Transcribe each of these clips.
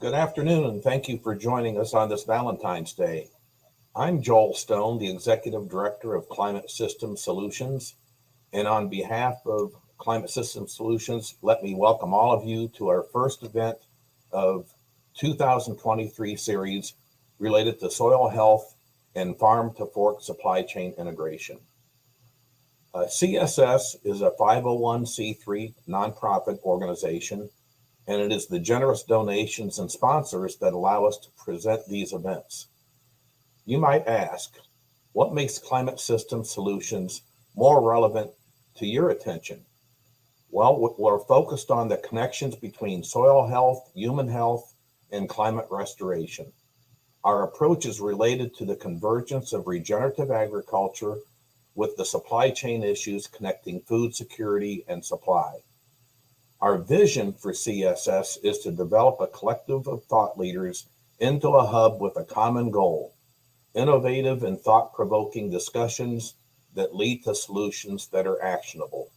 Good afternoon, and thank you for joining us on this Valentine's Day. I'm Joel Stone, the Executive Director of Climate System Solutions, and on behalf of Climate System Solutions, let me welcome all of you to our first event of 2023 series related to soil health and farm-to-fork supply chain integration. CSS is a 501c3 nonprofit organization, and it is the generous donations and sponsors that allow us to present these events. You might ask, what makes Climate System Solutions more relevant to your attention? Well, we're focused on the connections between soil health, human health, and climate restoration. Our approach is related to the convergence of regenerative agriculture with the supply chain issues connecting food security and supply. Our vision for CSS is to develop a collective of thought leaders into a hub with a common goal, innovative and thought-provoking discussions that lead to solutions that are actionable.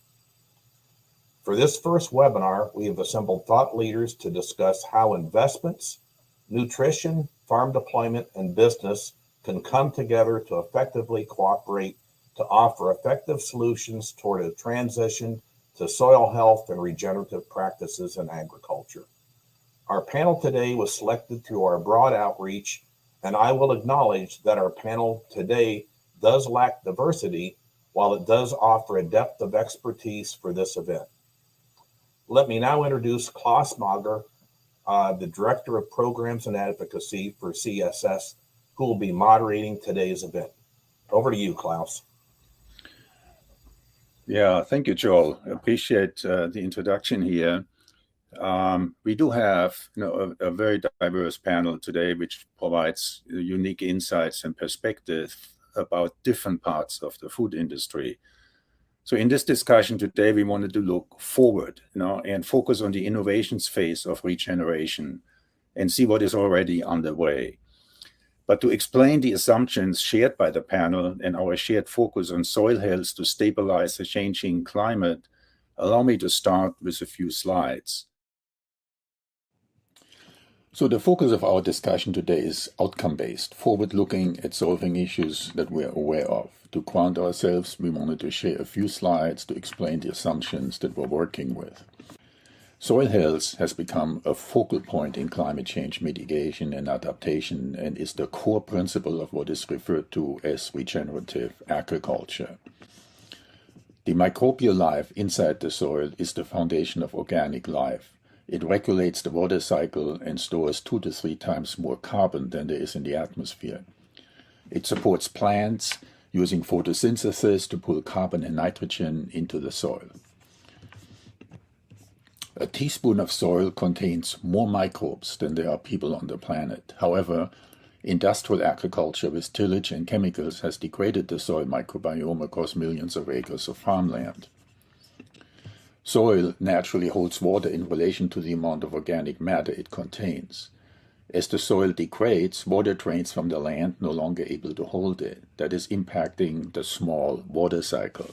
For this first webinar, we have assembled thought leaders to discuss how investments, nutrition, farm deployment, and business can come together to effectively cooperate to offer effective solutions toward a transition to soil health and regenerative practices in agriculture. Our panel today was selected through our broad outreach, and I will acknowledge that our panel today does lack diversity, while it does offer a depth of expertise for this event. Let me now introduce Klaus Mager, the Director of Programs and Advocacy for CSS, who will be moderating today's event. Over to you, Klaus. Yeah, thank you, Joel. I appreciate the introduction here. We do have a very diverse panel today, which provides unique insights and perspective about different parts of the food industry. So in this discussion today, we wanted to look forward and focus on the innovations phase of regeneration and see what is already underway. But to explain the assumptions shared by the panel and our shared focus on soil health to stabilize the changing climate, allow me to start with a few slides. So the focus of our discussion today is outcome-based, forward-looking at solving issues that we are aware of. To ground ourselves, we wanted to share a few slides to explain the assumptions that we're working with. Soil health has become a focal point in climate change mitigation and adaptation and is the core principle of what is referred to as regenerative agriculture. The microbial life inside the soil is the foundation of organic life. It regulates the water cycle and stores 2 to 3 times more carbon than there is in the atmosphere. It supports plants using photosynthesis to pull carbon and nitrogen into the soil. A teaspoon of soil contains more microbes than there are people on the planet. However, industrial agriculture with tillage and chemicals has degraded the soil microbiome across millions of acres of farmland. Soil naturally holds water in relation to the amount of organic matter it contains. As the soil degrades, water drains from the land, no longer able to hold it. That is impacting the small water cycle.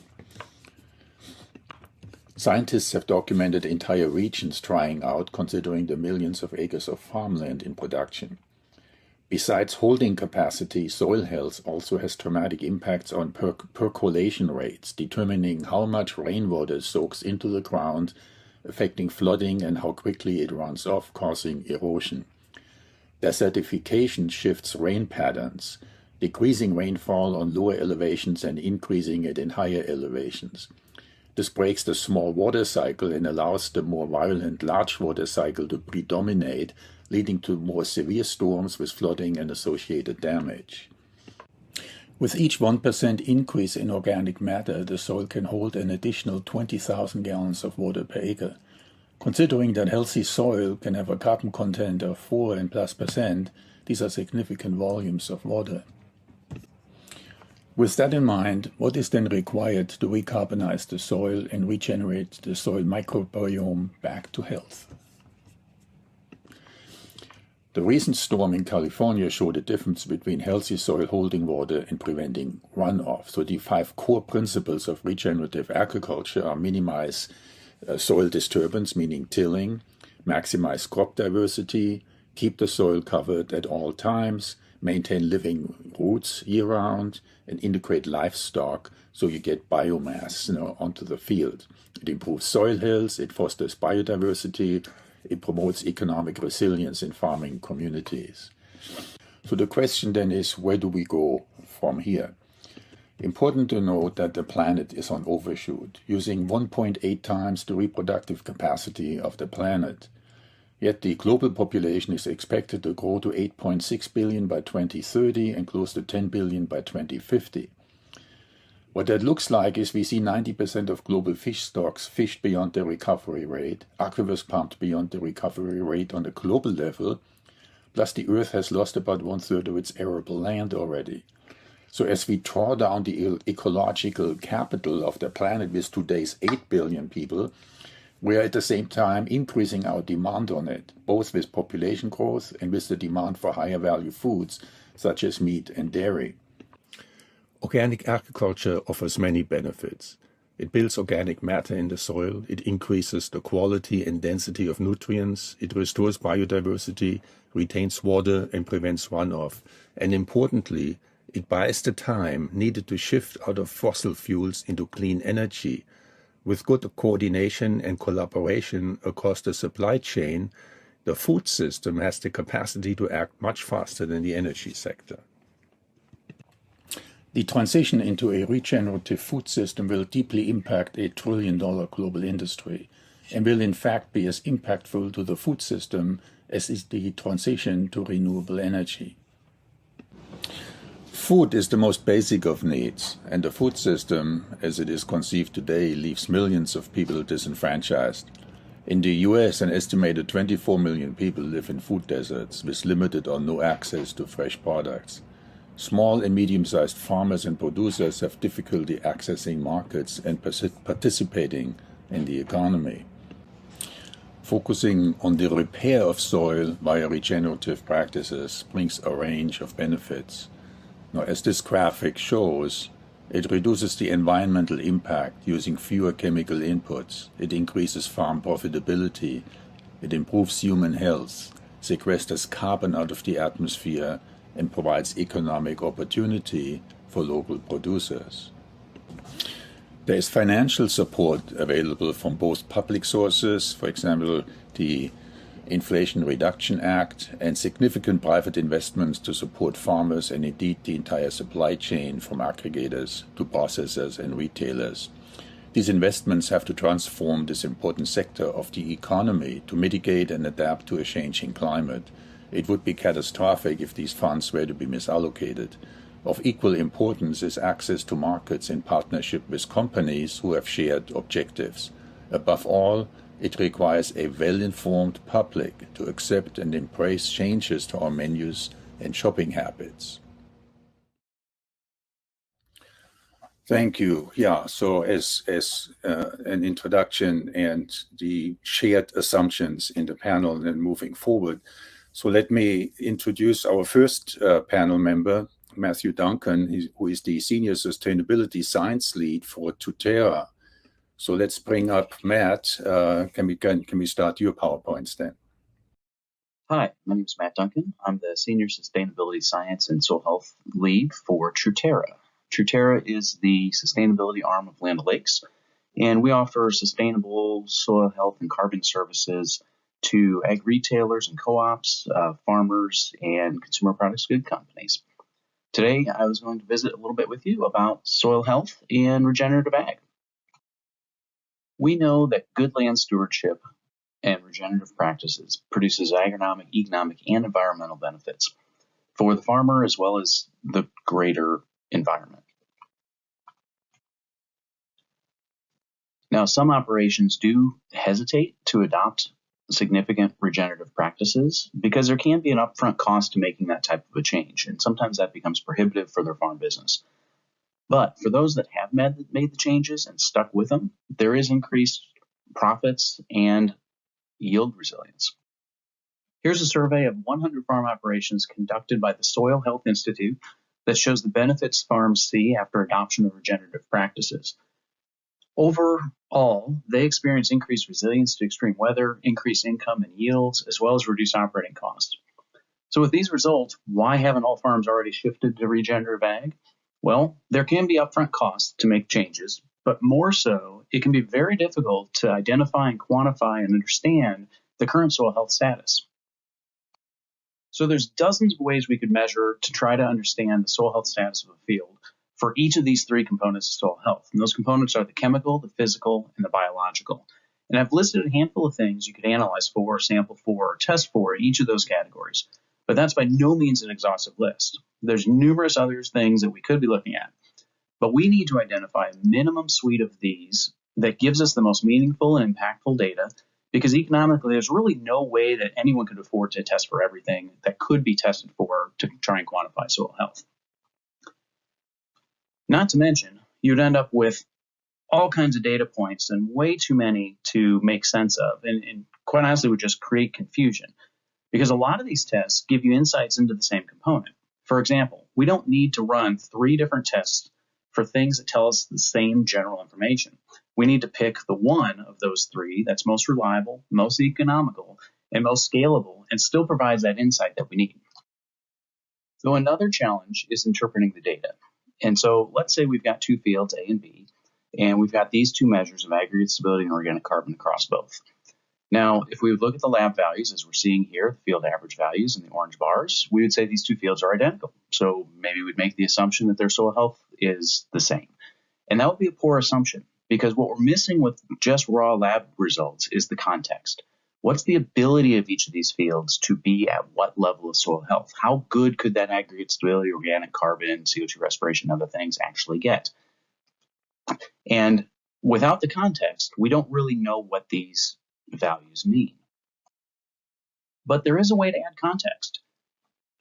Scientists have documented entire regions drying out, considering the millions of acres of farmland in production. Besides holding capacity, soil health also has dramatic impacts on percolation rates, determining how much rainwater soaks into the ground, affecting flooding and how quickly it runs off, causing erosion. Desertification shifts rain patterns, decreasing rainfall on lower elevations and increasing it in higher elevations. This breaks the small water cycle and allows the more violent large water cycle to predominate, leading to more severe storms with flooding and associated damage. With each 1% increase in organic matter, the soil can hold an additional 20,000 gallons of water per acre. Considering that healthy soil can have a carbon content of 4 and plus %, these are significant volumes of water. With that in mind, what is then required to recarbonize the soil and regenerate the soil microbiome back to health? The recent storm in California showed a difference between healthy soil holding water and preventing runoff. So the 5 core principles of regenerative agriculture are minimize soil disturbance, meaning tilling, maximize crop diversity, keep the soil covered at all times, maintain living roots year-round, and integrate livestock so you get biomass onto the field. It improves soil health, it fosters biodiversity, it promotes economic resilience in farming communities. So the question then is, where do we go from here? Important to note that the planet is on overshoot, using 1.8 times the reproductive capacity of the planet. Yet the global population is expected to grow to 8.6 billion by 2030 and close to 10 billion by 2050. What that looks like is we see 90% of global fish stocks fished beyond their recovery rate, aquifers pumped beyond the recovery rate on the global level, plus the Earth has lost about 1/3 of its arable land already. So as we draw down the ecological capital of the planet with today's 8 billion people, we are at the same time increasing our demand on it, both with population growth and with the demand for higher value foods, such as meat and dairy. Organic agriculture offers many benefits. It builds organic matter in the soil, it increases the quality and density of nutrients, it restores biodiversity, retains water and prevents runoff, and importantly, it buys the time needed to shift out of fossil fuels into clean energy. With good coordination and collaboration across the supply chain, the food system has the capacity to act much faster than the energy sector. The transition into a regenerative food system will deeply impact a trillion-dollar global industry and will in fact be as impactful to the food system as is the transition to renewable energy. Food is the most basic of needs, and the food system, as it is conceived today, leaves millions of people disenfranchised. In the US, an estimated 24 million people live in food deserts with limited or no access to fresh products. Small and medium-sized farmers and producers have difficulty accessing markets and participating in the economy. Focusing on the repair of soil via regenerative practices brings a range of benefits. Now, as this graphic shows, it reduces the environmental impact using fewer chemical inputs. It increases farm profitability. It improves human health, sequesters carbon out of the atmosphere, and provides economic opportunity for local producers. There is financial support available from both public sources, for example, the Inflation Reduction Act, and significant private investments to support farmers and indeed the entire supply chain from aggregators to processors and retailers. These investments have to transform this important sector of the economy to mitigate and adapt to a changing climate. It would be catastrophic if these funds were to be misallocated. Of equal importance is access to markets in partnership with companies who have shared objectives. Above all, it requires a well-informed public to accept and embrace changes to our menus and shopping habits. Thank you. Yeah, so as an introduction and the shared assumptions in the panel and moving forward, so let me introduce our first panel member, Matthew Duncan, who is the Senior Sustainability Science Lead for Truterra. So let's bring up Matt. Can we start your PowerPoints then? Hi, my name is Matt Duncan. I'm the Senior Sustainability Science and Soil Health Lead for Truterra. Truterra is the sustainability arm of Land O'Lakes, and we offer sustainable soil health and carbon services to ag retailers and co-ops, farmers, and consumer products good companies. Today, I was going to visit a little bit with you about soil health and regenerative ag. We know that good land stewardship and regenerative practices produces agronomic, economic, and environmental benefits for the farmer as well as the greater environment. Now, some operations do hesitate to adopt significant regenerative practices because there can be an upfront cost to making that type of a change, and sometimes that becomes prohibitive for their farm business. But for those that have made the changes and stuck with them, there is increased profits and yield resilience. Here's a survey of 100 farm operations conducted by the Soil Health Institute that shows the benefits farms see after adoption of regenerative practices. Overall, they experience increased resilience to extreme weather, increased income and yields, as well as reduced operating costs. So with these results, why haven't all farms already shifted to regenerative ag? Well, there can be upfront costs to make changes, but more so, it can be very difficult to identify and quantify and understand the current soil health status. So there's dozens of ways we could measure to try to understand the soil health status of a field for each of these three components of soil health. And those components are the chemical, the physical, and the biological. And I've listed a handful of things you could analyze for, sample for, or test for in each of those categories. But that's by no means an exhaustive list. There's numerous other things that we could be looking at. But we need to identify a minimum suite of these that gives us the most meaningful and impactful data, because economically, there's really no way that anyone could afford to test for everything that could be tested for to try and quantify soil health. Not to mention, you'd end up with all kinds of data points and way too many to make sense of, and quite honestly would just create confusion, because a lot of these tests give you insights into the same component. For example, we don't need to run 3 different tests for things that tell us the same general information. We need to pick the one of those 3 that's most reliable, most economical, and most scalable, and still provides that insight that we need. So another challenge is interpreting the data. And so let's say we've got 2 fields, A and B, and we've got these 2 measures of aggregate stability and organic carbon across both. Now, if we would look at the lab values, as we're seeing here, the field average values in the orange bars, we would say these 2 fields are identical. So maybe we'd make the assumption that their soil health is the same. And that would be a poor assumption, because what we're missing with just raw lab results is the context. What's the ability of each of these fields to be at what level of soil health? How good could that aggregate stability, organic carbon, CO2 respiration, and other things actually get? And without the context, we don't really know what these values mean. But there is a way to add context.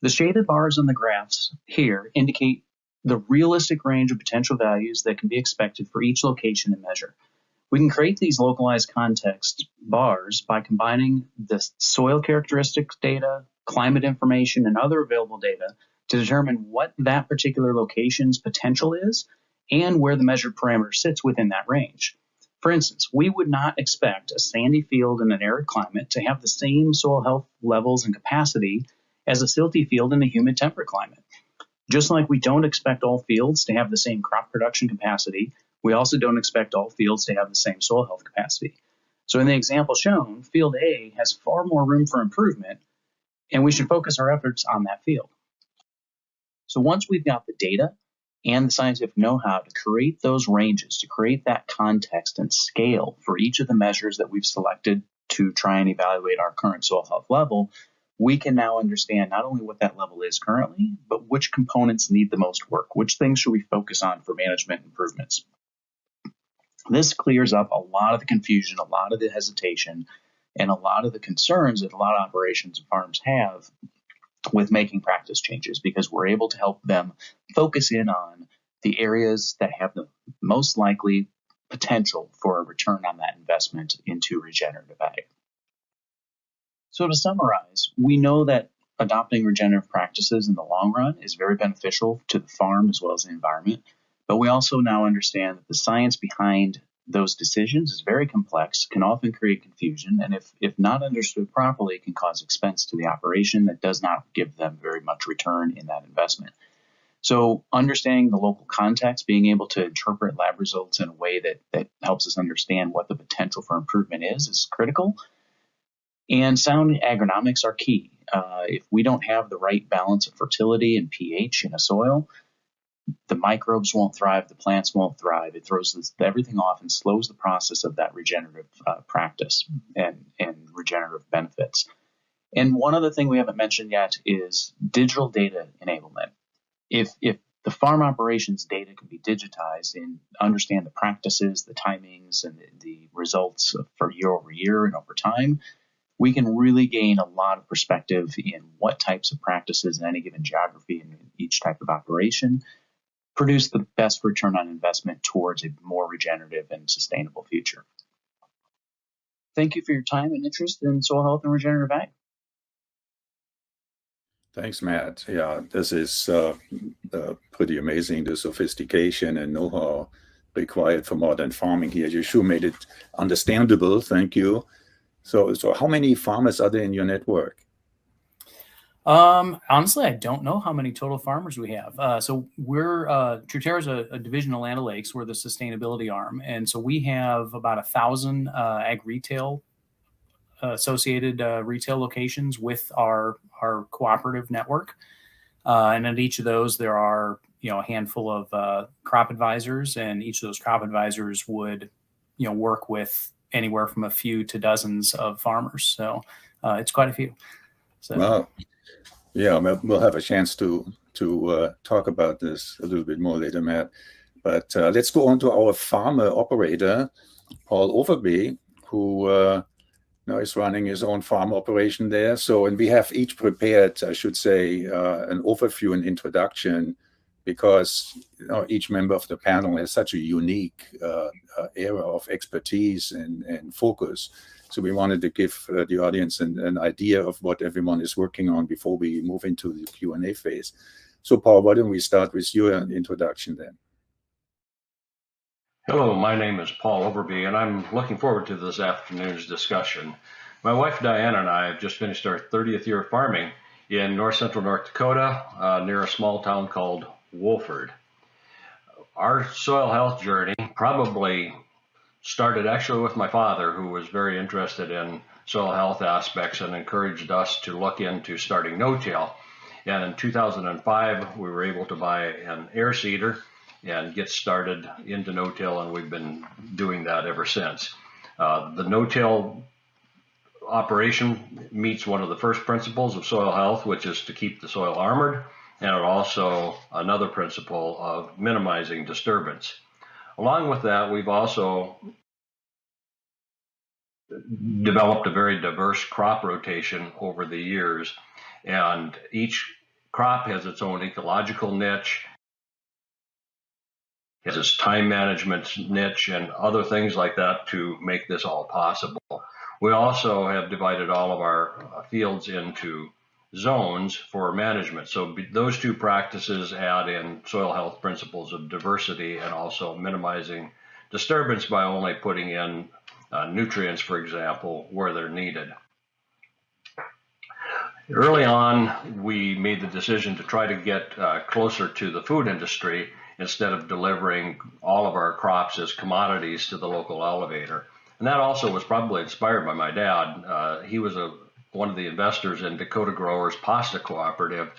The shaded bars on the graphs here indicate the realistic range of potential values that can be expected for each location and measure. We can create these localized context bars by combining the soil characteristics data, climate information, and other available data to determine what that particular location's potential is and where the measured parameter sits within that range. For instance, we would not expect a sandy field in an arid climate to have the same soil health levels and capacity as a silty field in a humid temperate climate. Just like we don't expect all fields to have the same crop production capacity, we also don't expect all fields to have the same soil health capacity. So in the example shown, field A has far more room for improvement, and we should focus our efforts on that field. So once we've got the data and the scientific know-how to create those ranges, to create that context and scale for each of the measures that we've selected to try and evaluate our current soil health level, we can now understand not only what that level is currently, but which components need the most work, which things should we focus on for management improvements. This clears up a lot of the confusion, a lot of the hesitation, and a lot of the concerns that a lot of operations and farms have with making practice changes, because we're able to help them focus in on the areas that have the most likely potential for a return on that investment into regenerative ag. So to summarize, we know that adopting regenerative practices in the long run is very beneficial to the farm as well as the environment, but we also now understand that the science behind those decisions is very complex, can often create confusion, and if not understood properly, can cause expense to the operation that does not give them very much return in that investment. So understanding the local context, being able to interpret lab results in a way that helps us understand what the potential for improvement is critical. And sound agronomics are key. If we don't have the right balance of fertility and pH in a soil, the microbes won't thrive, the plants won't thrive. It throws everything off and slows the process of that regenerative practice and regenerative benefits. And one other thing we haven't mentioned yet is digital data enablement. If the farm operations data can be digitized and understand the practices, the timings, and the results for year over year and over time, we can really gain a lot of perspective in what types of practices in any given geography and each type of operation produce the best return on investment towards a more regenerative and sustainable future. Thank you for your time and interest in soil health and regenerative ag. Thanks, Matt. Yeah, this is pretty amazing, the sophistication and know-how required for modern farming here. You sure made it understandable. Thank you. So how many farmers are there in your network? Honestly, I don't know how many total farmers we have. So we're Truterra is a division of Land O'Lakes. We're the sustainability arm, and so we have about 1,000 ag retail associated retail locations with our cooperative network. And at each of those, there are a handful of crop advisors, and each of those crop advisors would work with anywhere from a few to dozens of farmers. So it's quite a few. So. Wow. Yeah, we'll have a chance to talk about this a little bit more later, Matt. But let's go on to our farmer operator, Paul Overby, who now is running his own farm operation there. So, and we have each prepared, I should say, an overview and introduction, because each member of the panel has such a unique area of expertise and focus. So we wanted to give the audience an idea of what everyone is working on before we move into the Q&A phase. So Paul, why don't we start with your introduction then? Hello, my name is Paul Overby, and I'm looking forward to this afternoon's discussion. My wife Diana and I have just finished our 30th year of farming in north central North Dakota, near a small town called Wolford. Our soil health journey probably started actually with my father, who was very interested in soil health aspects and encouraged us to look into starting no-till. And in 2005, we were able to buy an air seeder and get started into no-till, and we've been doing that ever since. The no-till operation meets one of the first principles of soil health, which is to keep the soil armored, and also another principle of minimizing disturbance. Along with that, we've also developed a very diverse crop rotation over the years, and each crop has its own ecological niche, has its time management niche, and other things like that to make this all possible. We also have divided all of our fields into zones for management. So those two practices add in soil health principles of diversity and also minimizing disturbance by only putting in nutrients, for example, where they're needed. Early on, we made the decision to try to get closer to the food industry instead of delivering all of our crops as commodities to the local elevator. And that also was probably inspired by my dad. He was one of the investors in Dakota Growers Pasta Cooperative,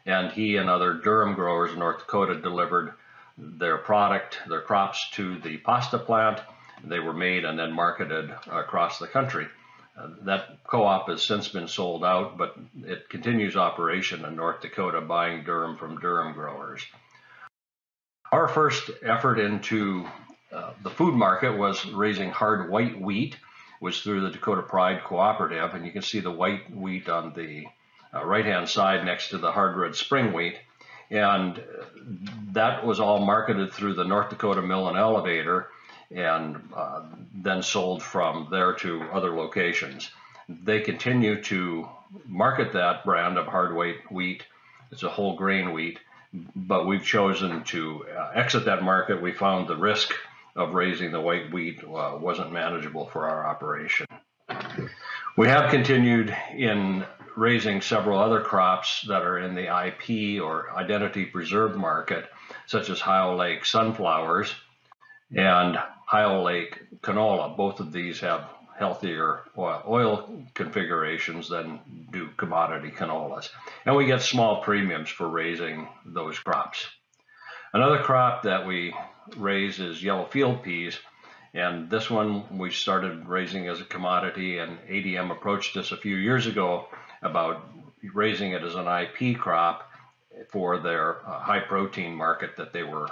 and he and other Durham growers in North Dakota delivered their crops to the pasta plant. They were made and then marketed across the country. That co-op has since been sold out, but it continues operation in North Dakota, buying durum from Durham growers. Our first effort into the food market was raising hard white wheat, was through the Dakota Pride Cooperative, and you can see the white wheat on the right-hand side next to the hard red spring wheat, and that was all marketed through the North Dakota Mill and Elevator, and then sold from there to other locations. They continue to market that brand of hard white wheat. It's a whole grain wheat, but we've chosen to exit that market. We found the risk of raising the white wheat wasn't manageable for our operation. We have continued in raising several other crops that are in the IP or identity preserved market, such as Ohio Lake sunflowers and Ohio Lake canola. Both of these have healthier oil configurations than do commodity canolas. And we get small premiums for raising those crops. Another crop that we raise is yellow field peas, and this one we started raising as a commodity, and ADM approached us a few years ago about raising it as an IP crop for their high protein market that they were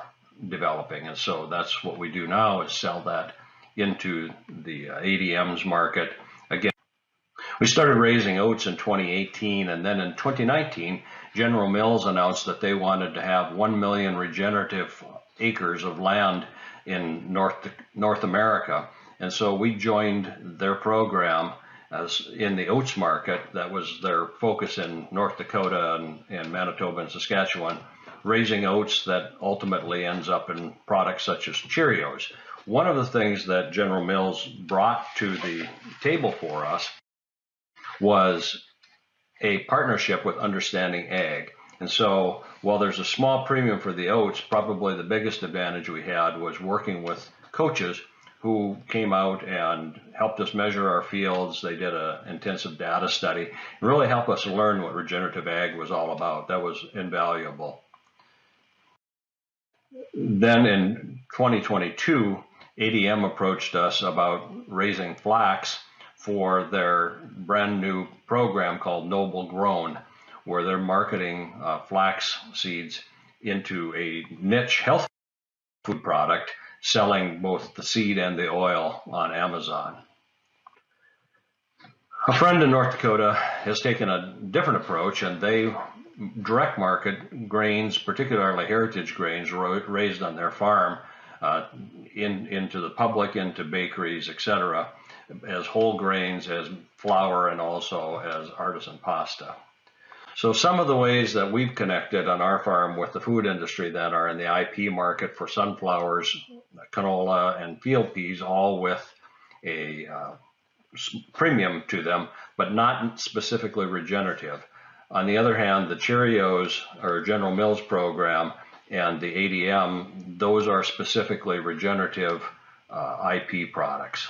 developing. And so that's what we do now, is sell that into the ADM's market. Again, we started raising oats in 2018, and then in 2019, General Mills announced that they wanted to have 1 million regenerative acres of land in North America. And so we joined their program as in the oats market. That was their focus in North Dakota and Manitoba and Saskatchewan, raising oats that ultimately ends up in products such as Cheerios. One of the things that General Mills brought to the table for us was a partnership with Understanding Ag. And so while there's a small premium for the oats, probably the biggest advantage we had was working with coaches who came out and helped us measure our fields. They did an intensive data study and really helped us learn what regenerative ag was all about. That was invaluable. Then in 2022, ADM approached us about raising flax for their brand new program called Noble Grown, where they're marketing flax seeds into a niche health food product, selling both the seed and the oil on Amazon. A friend in North Dakota has taken a different approach, and they direct market grains, particularly heritage grains raised on their farm, into the public, into bakeries, etc., as whole grains, as flour, and also as artisan pasta. So some of the ways that we've connected on our farm with the food industry that are in the IP market for sunflowers, canola, and field peas, all with a premium to them, but not specifically regenerative. On the other hand, the Cheerios or General Mills program and the ADM, those are specifically regenerative IP products.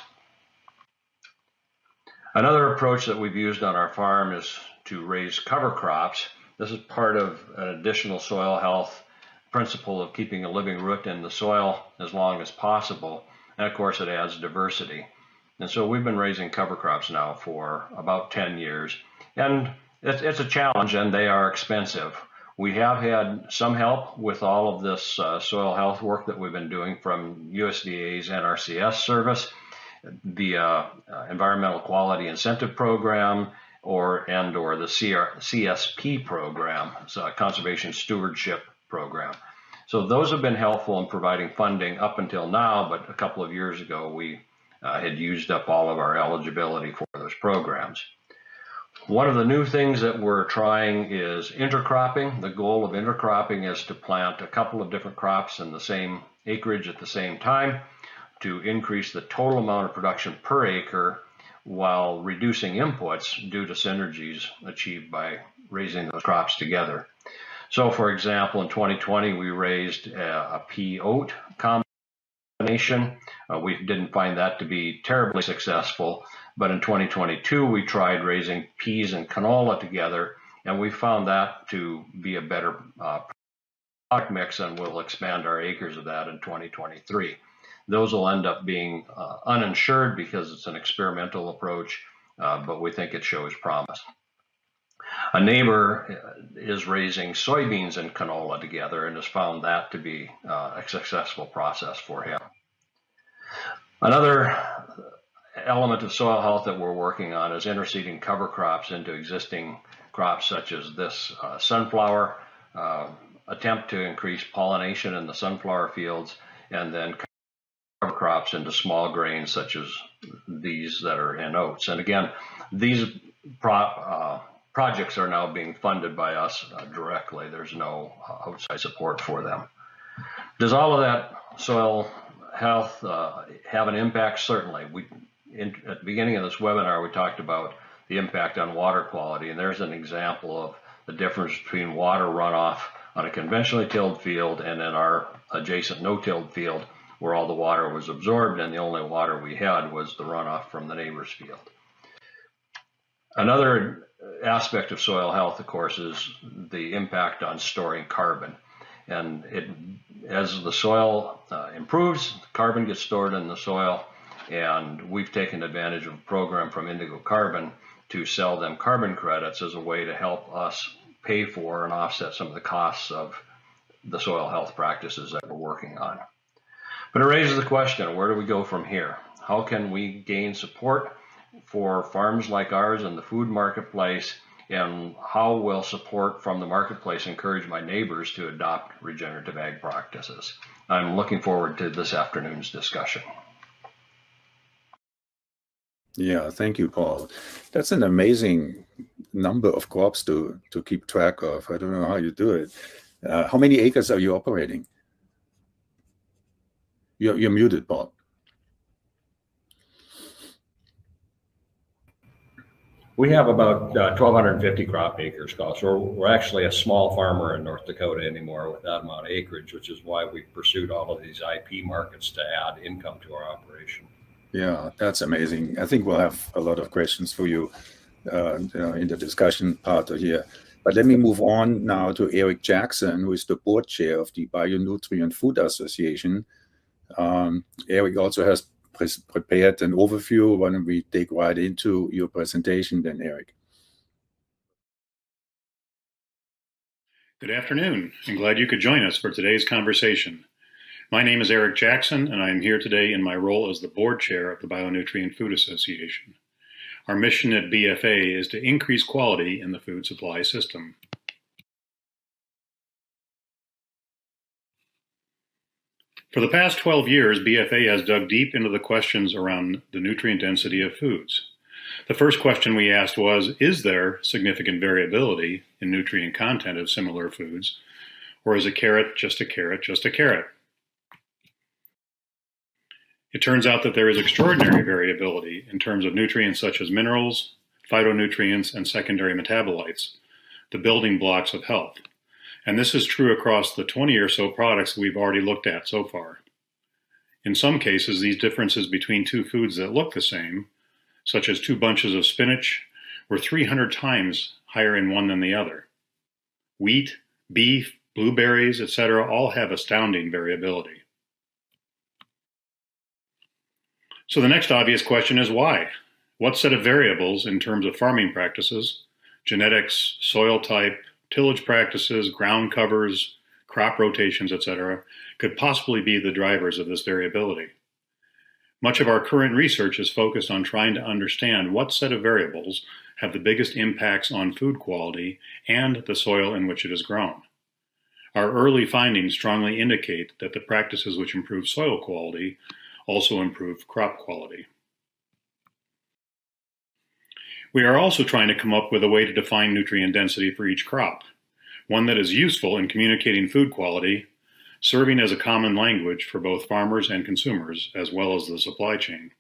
Another approach that we've used on our farm is to raise cover crops. This is part of an additional soil health principle of keeping a living root in the soil as long as possible. And of course, it adds diversity. And so we've been raising cover crops now for about 10 years. And it's a challenge, and they are expensive. We have had some help with all of this soil health work that we've been doing from USDA's NRCS service, the Environmental Quality Incentive Program, or the CSP program, so a Conservation Stewardship Program. So those have been helpful in providing funding up until now, but a couple of years ago we had used up all of our eligibility for those programs. One of the new things that we're trying is intercropping. The goal of intercropping is to plant a couple of different crops in the same acreage at the same time to increase the total amount of production per acre while reducing inputs due to synergies achieved by raising those crops together. So for example, in 2020, we raised a pea-oat combination. We didn't find that to be terribly successful, but in 2022, we tried raising peas and canola together, and we found that to be a better product mix, and we'll expand our acres of that in 2023. Those will end up being uninsured because it's an experimental approach, but we think it shows promise. A neighbor is raising soybeans and canola together and has found that to be a successful process for him. Another element of soil health that we're working on is interseeding cover crops into existing crops, such as this sunflower, attempt to increase pollination in the sunflower fields, and then cover crops into small grains such as these that are in oats. And again, these projects are now being funded by us directly. There's no outside support for them. Does all of that soil health have an impact? Certainly. At the beginning of this webinar, we talked about the impact on water quality, and there's an example of the difference between water runoff on a conventionally tilled field and in our adjacent no-tilled field, where all the water was absorbed and the only water we had was the runoff from the neighbor's field. Another aspect of soil health, of course, is the impact on storing carbon. And as the soil improves, carbon gets stored in the soil, and we've taken advantage of a program from Indigo Carbon to sell them carbon credits as a way to help us pay for and offset some of the costs of the soil health practices that we're working on. But it raises the question, where do we go from here? How can we gain support for farms like ours in the food marketplace, and how will support from the marketplace encourage my neighbors to adopt regenerative ag practices? I'm looking forward to this afternoon's discussion. Yeah, thank you, Paul. That's an amazing number of crops to keep track of. I don't know how you do it. How many acres are you operating? You're muted, Paul. We have about 1,250 crop acres, so we're actually a small farmer in North Dakota anymore with that amount of acreage, which is why we pursued all of these IP markets to add income to our operation. Yeah, that's amazing. I think we'll have a lot of questions for you in the discussion part here. But let me move on now to Eric Jackson, who is the board chair of the Bionutrient Food Association. Eric also has prepared an overview. Why don't we dig right into your presentation then, Eric? Good afternoon. I'm glad you could join us for today's conversation. My name is Eric Jackson, and I am here today in my role as the board chair of the Bionutrient Food Association. Our mission at BFA is to increase quality in the food supply system. For the past 12 years, BFA has dug deep into the questions around the nutrient density of foods. The first question we asked was, is there significant variability in nutrient content of similar foods, or is a carrot just a carrot just a carrot? It turns out that there is extraordinary variability in terms of nutrients such as minerals, phytonutrients, and secondary metabolites, the building blocks of health. And this is true across the 20 or so products we've already looked at so far. In some cases, these differences between two foods that look the same, such as 2 bunches of spinach, were 300 times higher in one than the other. Wheat, beef, blueberries, etc. all have astounding variability. So the next obvious question is why? What set of variables in terms of farming practices, genetics, soil type, tillage practices, ground covers, crop rotations, etc., could possibly be the drivers of this variability? Much of our current research is focused on trying to understand what set of variables have the biggest impacts on food quality and the soil in which it is grown. Our early findings strongly indicate that the practices which improve soil quality also improve crop quality. We are also trying to come up with a way to define nutrient density for each crop, one that is useful in communicating food quality, serving as a common language for both farmers and consumers, as well as the supply chain.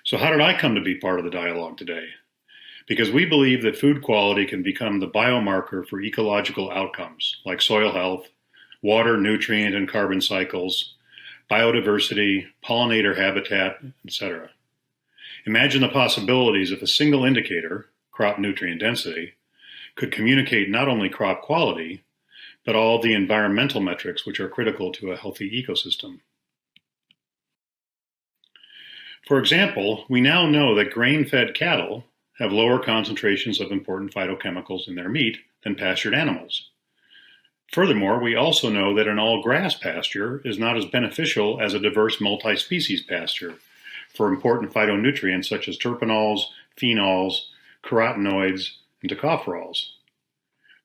So how did I come to be part of the dialogue today? Because we believe that food quality can become the biomarker for ecological outcomes, like soil health, water, nutrient, and carbon cycles, biodiversity, pollinator habitat, etc. Imagine the possibilities if a single indicator, crop nutrient density, could communicate not only crop quality, but all the environmental metrics which are critical to a healthy ecosystem. For example, we now know that grain-fed cattle have lower concentrations of important phytochemicals in their meat than pastured animals. Furthermore, we also know that an all-grass pasture is not as beneficial as a diverse multi-species pasture for important phytonutrients such as terpenols, phenols, carotenoids, and tocopherols.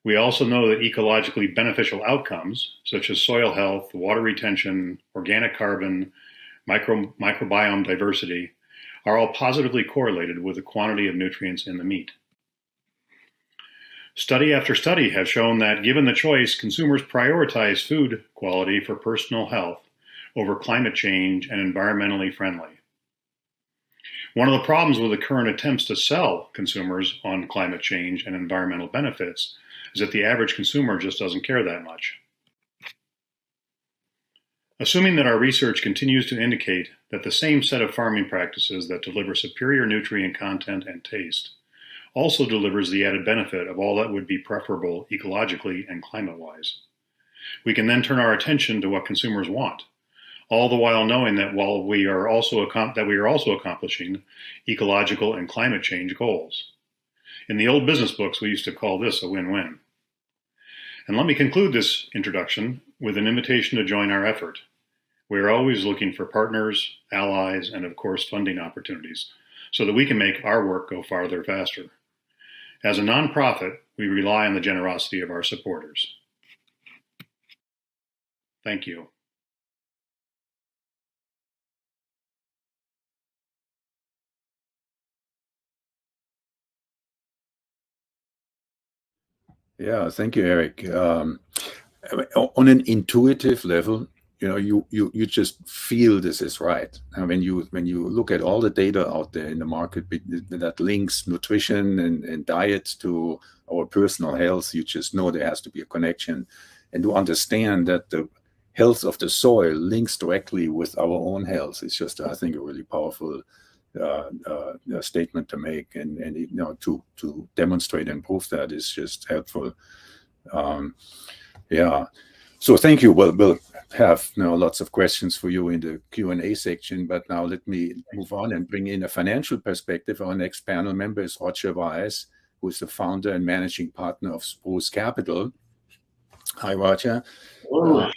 We also know that ecologically beneficial outcomes, such as soil health, water retention, organic carbon, microbiome diversity, are all positively correlated with the quantity of nutrients in the meat. Study after study have shown that, given the choice, consumers prioritize food quality for personal health over climate change and environmentally friendly. One of the problems with the current attempts to sell consumers on climate change and environmental benefits is that the average consumer just doesn't care that much. Assuming that our research continues to indicate that the same set of farming practices that deliver superior nutrient content and taste also delivers the added benefit of all that would be preferable ecologically and climate-wise, we can then turn our attention to what consumers want, all the while knowing that we are also accomplishing ecological and climate change goals. In the old business books, we used to call this a win-win. And let me conclude this introduction with an invitation to join our effort. We are always looking for partners, allies, and of course funding opportunities so that we can make our work go farther faster. As a nonprofit, we rely on the generosity of our supporters. Thank you. Yeah, thank you, Eric. On an intuitive level, you just feel this is right. And when you look at all the data out there in the market that links nutrition and diet to our personal health, you just know there has to be a connection. And to understand that the health of the soil links directly with our own health is just, I think, a really powerful statement to make, and to demonstrate and prove that is just helpful. Yeah. So thank you. We'll have lots of questions for you in the Q&A section, but now let me move on and bring in a financial perspective. Our next panel member is Roger Weiss, who is the founder and managing partner of Spruce Capital. Hi, Roger. Hello.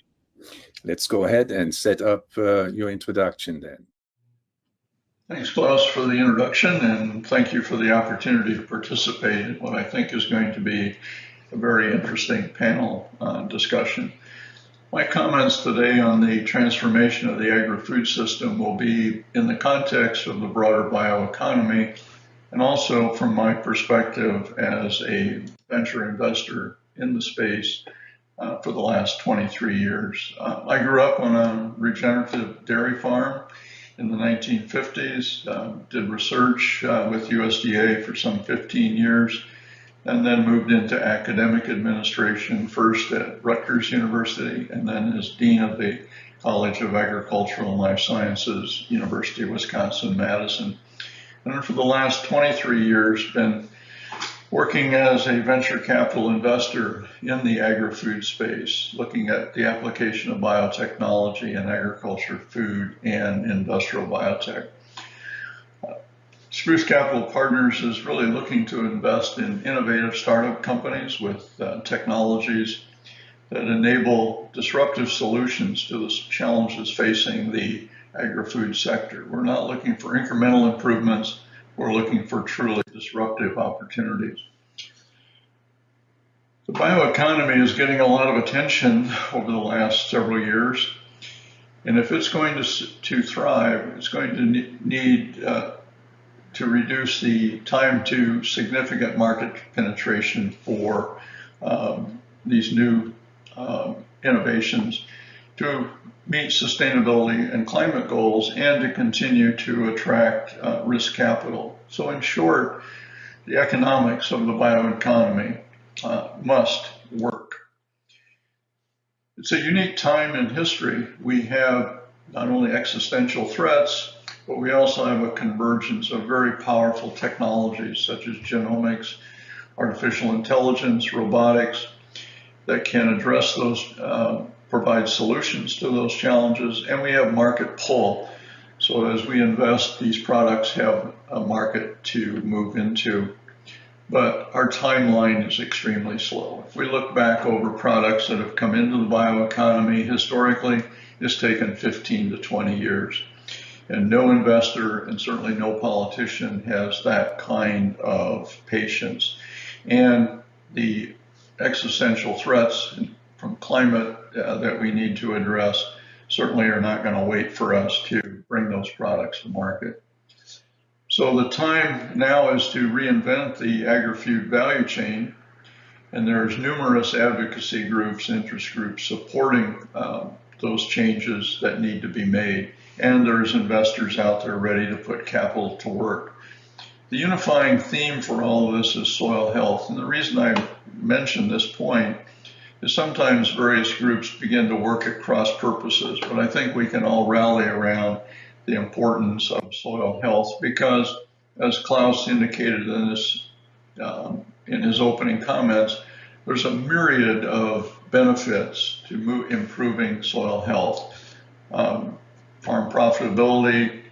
Let's go ahead and set up your introduction then. Thanks, Klaus, for the introduction, and thank you for the opportunity to participate in what I think is going to be a very interesting panel discussion. My comments today on the transformation of the agri-food system will be in the context of the broader bioeconomy, and also from my perspective as a venture investor in the space for the last 23 years. I grew up on a regenerative dairy farm in the 1950s, did research with USDA for some 15 years, and then moved into academic administration, first at Rutgers University, and then as Dean of the College of Agricultural and Life Sciences, University of Wisconsin-Madison. And for the last 23 years, been working as a venture capital investor in the agri-food space, looking at the application of biotechnology in agriculture, food, and industrial biotech. Spruce Capital Partners is really looking to invest in innovative startup companies with technologies that enable disruptive solutions to the challenges facing the agri-food sector. We're not looking for incremental improvements. We're looking for truly disruptive opportunities. The bioeconomy is getting a lot of attention over the last several years. And if it's going to thrive, it's going to need to reduce the time to significant market penetration for these new innovations, to meet sustainability and climate goals, and to continue to attract risk capital. So in short, the economics of the bioeconomy must work. It's a unique time in history. We have not only existential threats, but we also have a convergence of very powerful technologies such as genomics, artificial intelligence, robotics, that can address those, provide solutions to those challenges, and we have market pull. So as we invest, these products have a market to move into, but our timeline is extremely slow. If we look back over products that have come into the bioeconomy historically, it's taken 15 to 20 years. And no investor, and certainly no politician, has that kind of patience. And the existential threats from climate that we need to address certainly are not going to wait for us to bring those products to market. So the time now is to reinvent the agri-food value chain, and there's numerous advocacy groups, interest groups supporting those changes that need to be made, and there's investors out there ready to put capital to work. The unifying theme for all of this is soil health, and the reason I mention this point is sometimes various groups begin to work at cross purposes, but I think we can all rally around the importance of soil health, because as Klaus indicated in his opening comments, there's a myriad of benefits to improving soil health. Farm profitability,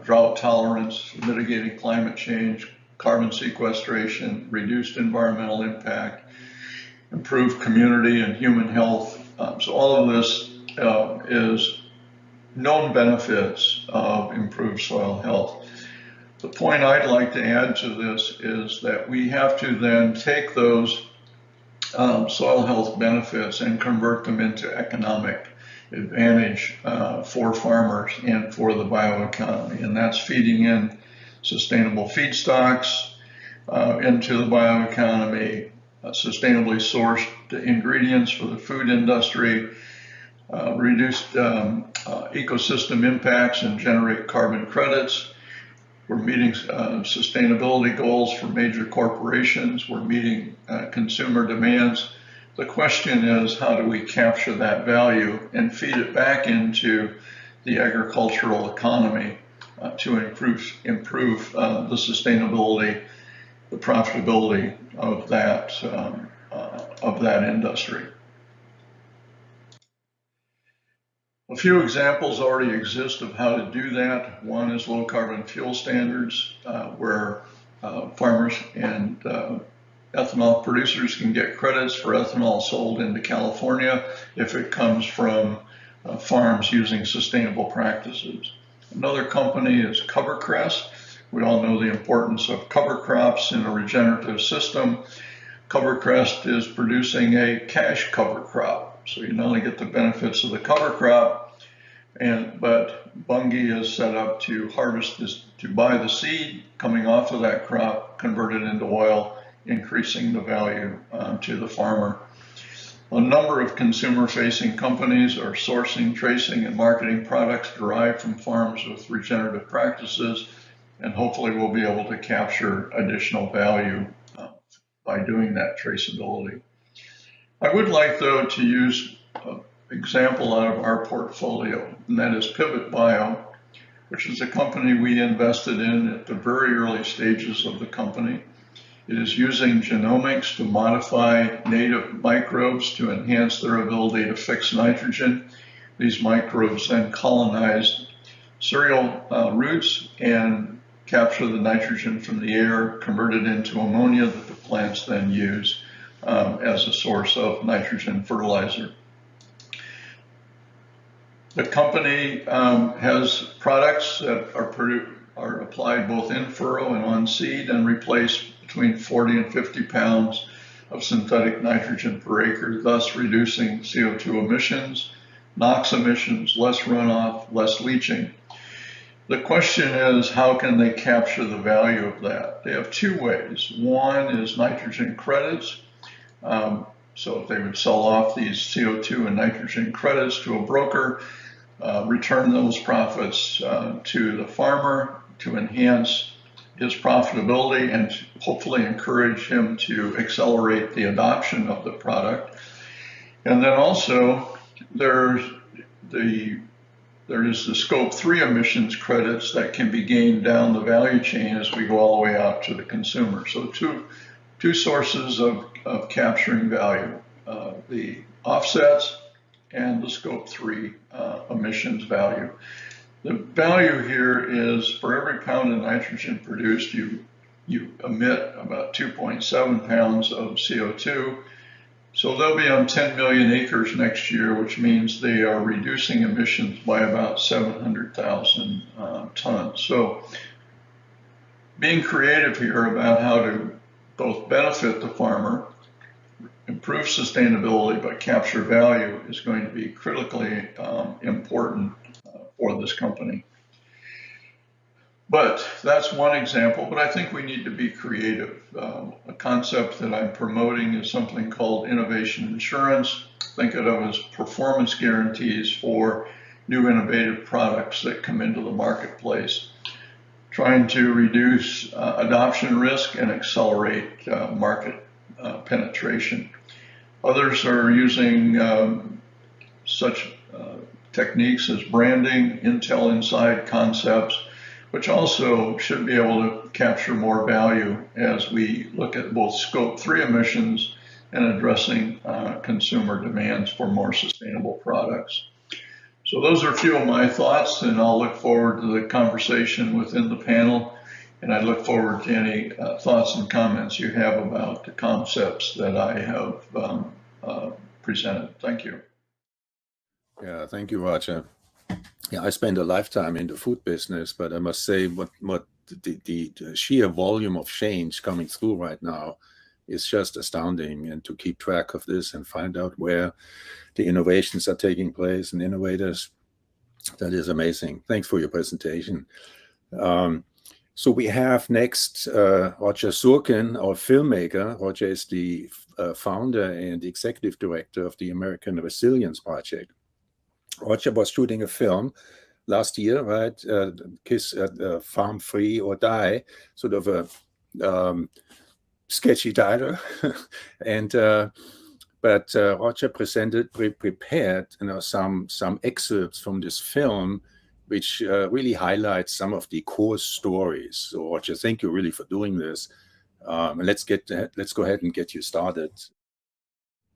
drought tolerance, mitigating climate change, carbon sequestration, reduced environmental impact, improved community and human health. So all of this is known benefits of improved soil health. The point I'd like to add to this is that we have to then take those soil health benefits and convert them into economic advantage for farmers and for the bioeconomy. And that's feeding in sustainable feedstocks into the bioeconomy, sustainably sourced ingredients for the food industry, reduce ecosystem impacts and generate carbon credits. We're meeting sustainability goals for major corporations. We're meeting consumer demands. The question is, how do we capture that value and feed it back into the agricultural economy to improve the sustainability, the profitability of that industry? A few examples already exist of how to do that. One is low carbon fuel standards, where farmers and ethanol producers can get credits for ethanol sold into California if it comes from farms using sustainable practices. Another company is CoverCress. We all know the importance of cover crops in a regenerative system. CoverCress is producing a cash cover crop. So you not only get the benefits of the cover crop, but Bunge is set up to harvest this, to buy the seed coming off of that crop, convert it into oil, increasing the value to the farmer. A number of consumer-facing companies are sourcing, tracing, and marketing products derived from farms with regenerative practices, and hopefully we'll be able to capture additional value by doing that traceability. I would like, though, to use an example out of our portfolio, and that is Pivot Bio, which is a company we invested in at the very early stages of the company. It is using genomics to modify native microbes to enhance their ability to fix nitrogen. These microbes then colonize cereal roots and capture the nitrogen from the air, convert it into ammonia that the plants then use as a source of nitrogen fertilizer. The company has products that are applied both in furrow and on seed and replace between 40 and 50 pounds of synthetic nitrogen per acre, thus reducing CO2 emissions, NOx emissions, less runoff, less leaching. The question is, how can they capture the value of that? They have two ways. One is nitrogen credits. So if they would sell off these CO2 and nitrogen credits to a broker, return those profits to the farmer to enhance his profitability and hopefully encourage him to accelerate the adoption of the product. And then also there is the scope 3 emissions credits that can be gained down the value chain as we go all the way out to the consumer. So two sources of capturing value, the offsets and the scope 3 emissions value. The value here is for every pound of nitrogen produced, you emit about 2.7 pounds of CO2. So they'll be on 10 million acres next year, which means they are reducing emissions by about 700,000 tons. So being creative here about how to both benefit the farmer, improve sustainability, but capture value is going to be critically important for this company. But that's one example, but I think we need to be creative. A concept that I'm promoting is something called innovation insurance. Think of it as performance guarantees for new innovative products that come into the marketplace, trying to reduce adoption risk and accelerate market penetration. Others are using such techniques as branding, Intel Inside concepts, which also should be able to capture more value as we look at both scope 3 emissions and addressing consumer demands for more sustainable products. So those are a few of my thoughts, and I'll look forward to the conversation within the panel, and I look forward to any thoughts and comments you have about the concepts that I have presented. Thank you. Yeah, thank you, Roger. Yeah, I spent a lifetime in the food business, but I must say what the sheer volume of change coming through right now is just astounding. And to keep track of this and find out where the innovations are taking place and innovators, that is amazing. Thanks for your presentation. So we have next Roger Surkin, our filmmaker. Roger is the founder and executive director of the American Resilience Project. Roger was shooting a film last year, right? Farm Free or Die, sort of a sketchy title. And but Roger prepared, some excerpts from this film, which really highlights some of the core stories. So Roger, thank you really for doing this. Let's go ahead and get you started.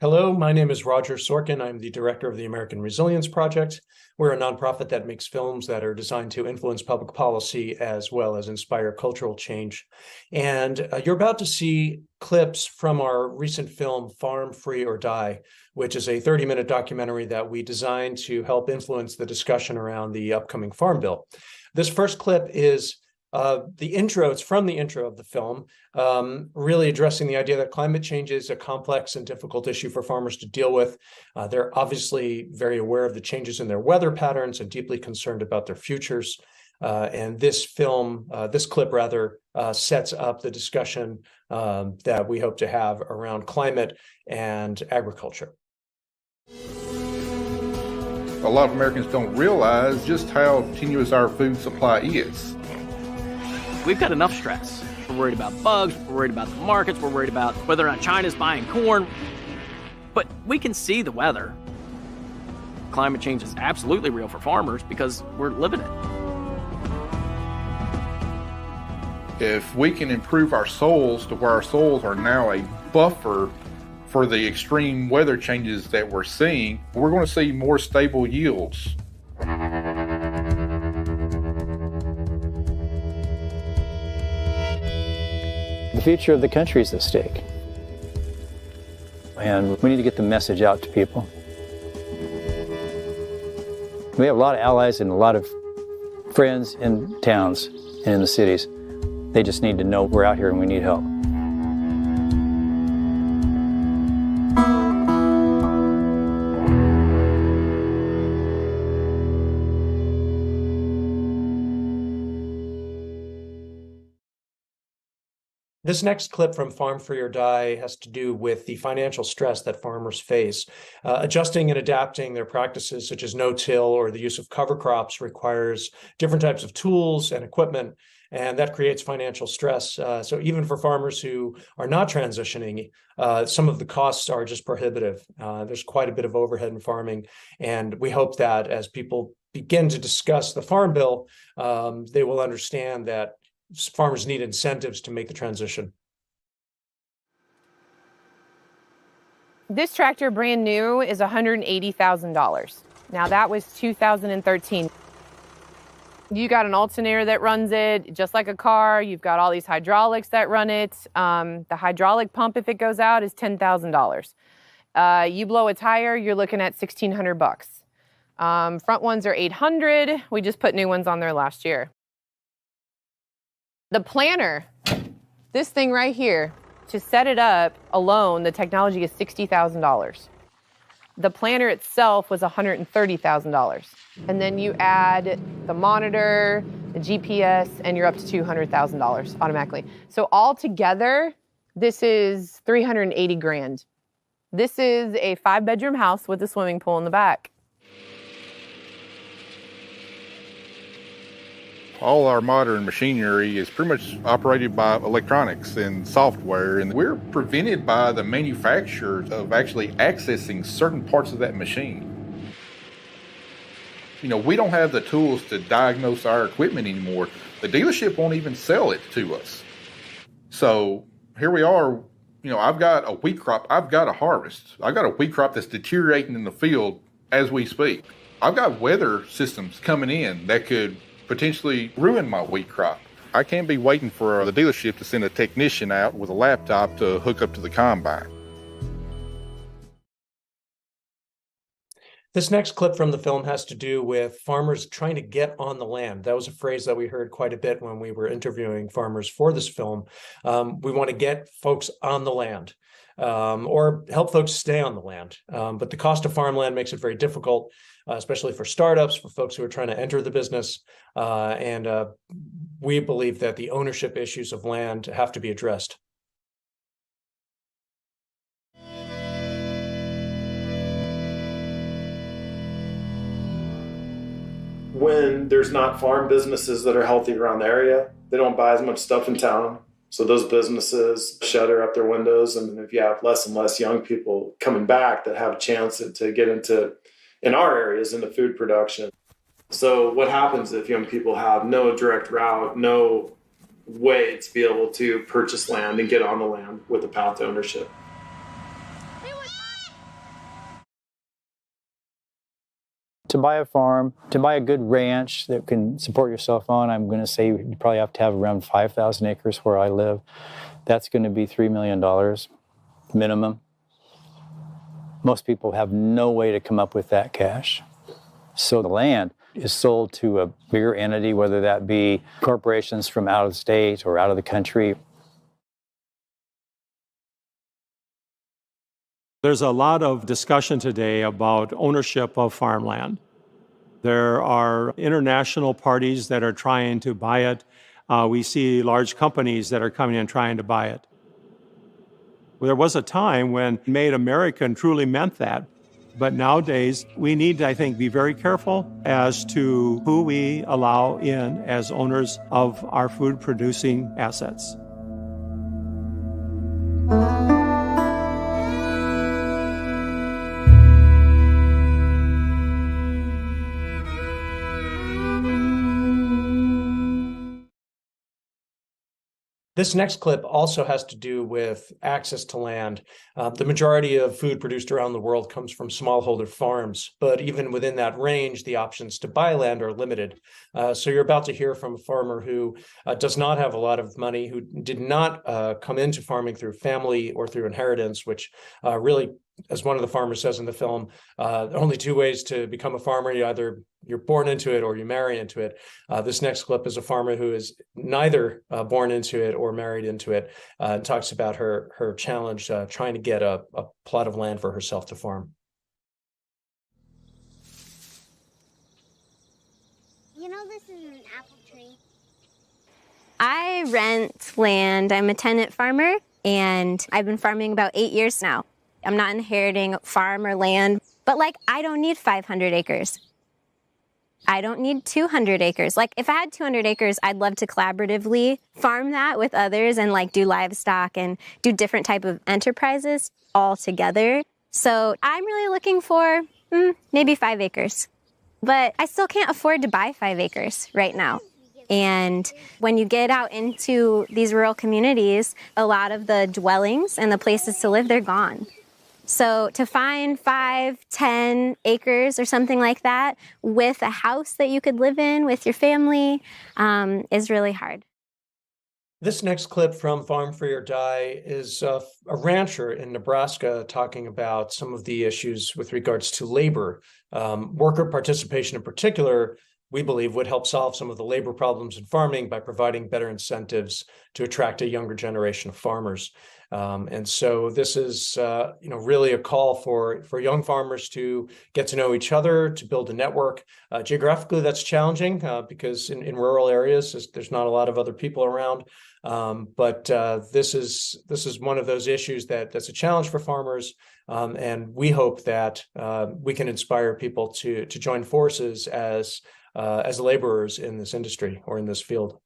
Hello, my name is Roger Sorkin. I'm the director of the American Resilience Project. We're a nonprofit that makes films that are designed to influence public policy as well as inspire cultural change. And you're about to see clips from our recent film, Farm Free or Die, which is a 30-minute documentary that we designed to help influence the discussion around the upcoming Farm Bill. This first clip is the intro. It's from the intro of the film, really addressing the idea that climate change is a complex and difficult issue for farmers to deal with. They're obviously very aware of the changes in their weather patterns and deeply concerned about their futures. And this clip sets up the discussion that we hope to have around climate and agriculture. A lot of Americans don't realize just how tenuous our food supply is. We've got enough stress. We're worried about bugs, we're worried about the markets, we're worried about whether or not China's buying corn. But we can see the weather. Climate change is absolutely real for farmers because we're living it. If we can improve our soils to where our soils are now a buffer for the extreme weather changes that we're seeing, we're going to see more stable yields. The future of the country is at stake, and we need to get the message out to people. We have a lot of allies and a lot of friends in towns and in the cities. They just need to know we're out here and we need help. This next clip from Farm Free or Die has to do with the financial stress that farmers face. Adjusting and adapting their practices, such as no-till or the use of cover crops, requires different types of tools and equipment, and that creates financial stress. So even for farmers who are not transitioning, some of the costs are just prohibitive. There's quite a bit of overhead in farming, and we hope that as people begin to discuss the Farm Bill, they will understand that farmers need incentives to make the transition. This tractor, brand new, is $180,000. Now that was 2013. You got an alternator that runs it, just like a car. You've got all these hydraulics that run it. The hydraulic pump, if it goes out, is $10,000. You blow a tire, you're looking at $1,600. Front ones are $800. We just put new ones on there last year. The planter, this thing right here, to set it up alone, the technology is $60,000. The planter itself was $130,000. And then you add the monitor, the GPS, and you're up to $200,000 automatically. So altogether, this is $380,000. This is a 5-bedroom house with a swimming pool in the back. All our modern machinery is pretty much operated by electronics and software, and we're prevented by the manufacturers of actually accessing certain parts of that machine. You know, we don't have the tools to diagnose our equipment anymore. The dealership won't even sell it to us. So here we are, you know, I've got a wheat crop I've got to harvest. I've got a wheat crop that's deteriorating in the field as we speak. I've got weather systems coming in that could potentially ruin my wheat crop. I can't be waiting for the dealership to send a technician out with a laptop to hook up to the combine. This next clip from the film has to do with farmers trying to get on the land. That was a phrase that we heard quite a bit when we were interviewing farmers for this film. We want to get folks on the land, or help folks stay on the land. But the cost of farmland makes it very difficult, especially for startups, for folks who are trying to enter the business. And we believe that the ownership issues of land have to be addressed. when there's not farm businesses that are healthy around the area, they don't buy as much stuff in town. So those businesses shutter up their windows. And if you have less and less young people coming back that have a chance to get into, in our areas, into food production. So what happens if young people have no direct route, no way to be able to purchase land and get on the land with a path to ownership? To buy a farm, to buy a good ranch that can support yourself on, I'm going to say you probably have to have around 5,000 acres where I live. That's going to be $3 million minimum. Most people have no way to come up with that cash. So the land is sold to a bigger entity, whether that be corporations from out of state or out of the country. There's a lot of discussion today about ownership of farmland. There are international parties that are trying to buy it. We see large companies that are coming in trying to buy it. There was a time when Made American truly meant that. But nowadays, we need to, I think, be very careful as to who we allow in as owners of our food-producing assets. This next clip also has to do with access to land. The majority of food produced around the world comes from smallholder farms, but even within that range, the options to buy land are limited. So you're about to hear from a farmer who does not have a lot of money, who did not come into farming through family or through inheritance, which really, as one of the farmers says in the film, only two ways to become a farmer: you're born into it or you marry into it. This next clip is a farmer who is neither born into it or married into it, and talks about her challenge trying to get a plot of land for herself to farm. You know, this is an apple tree. I rent land. I'm a tenant farmer, and I've been farming about 8 years now. I'm not inheriting farm or land, but I don't need 500 acres. I don't need 200 acres. If I had 200 acres, I'd love to collaboratively farm that with others and do livestock and do different type of enterprises all together. So I'm really looking for maybe 5 acres. But I still can't afford to buy 5 acres right now. And when you get out into these rural communities, a lot of the dwellings and the places to live, they're gone. So to find 5, 10 acres or something like that with a house that you could live in with your family is really hard. This next clip from Farm Free or Die is a rancher in Nebraska talking about some of the issues with regards to labor. Worker participation in particular, we believe, would help solve some of the labor problems in farming by providing better incentives to attract a younger generation of farmers. And so this is, really a call for young farmers to get to know each other, to build a network. Geographically, that's challenging because in rural areas, there's not a lot of other people around. But this is one of those issues that's a challenge for farmers. And we hope that we can inspire people to join forces as laborers in this industry or in this field.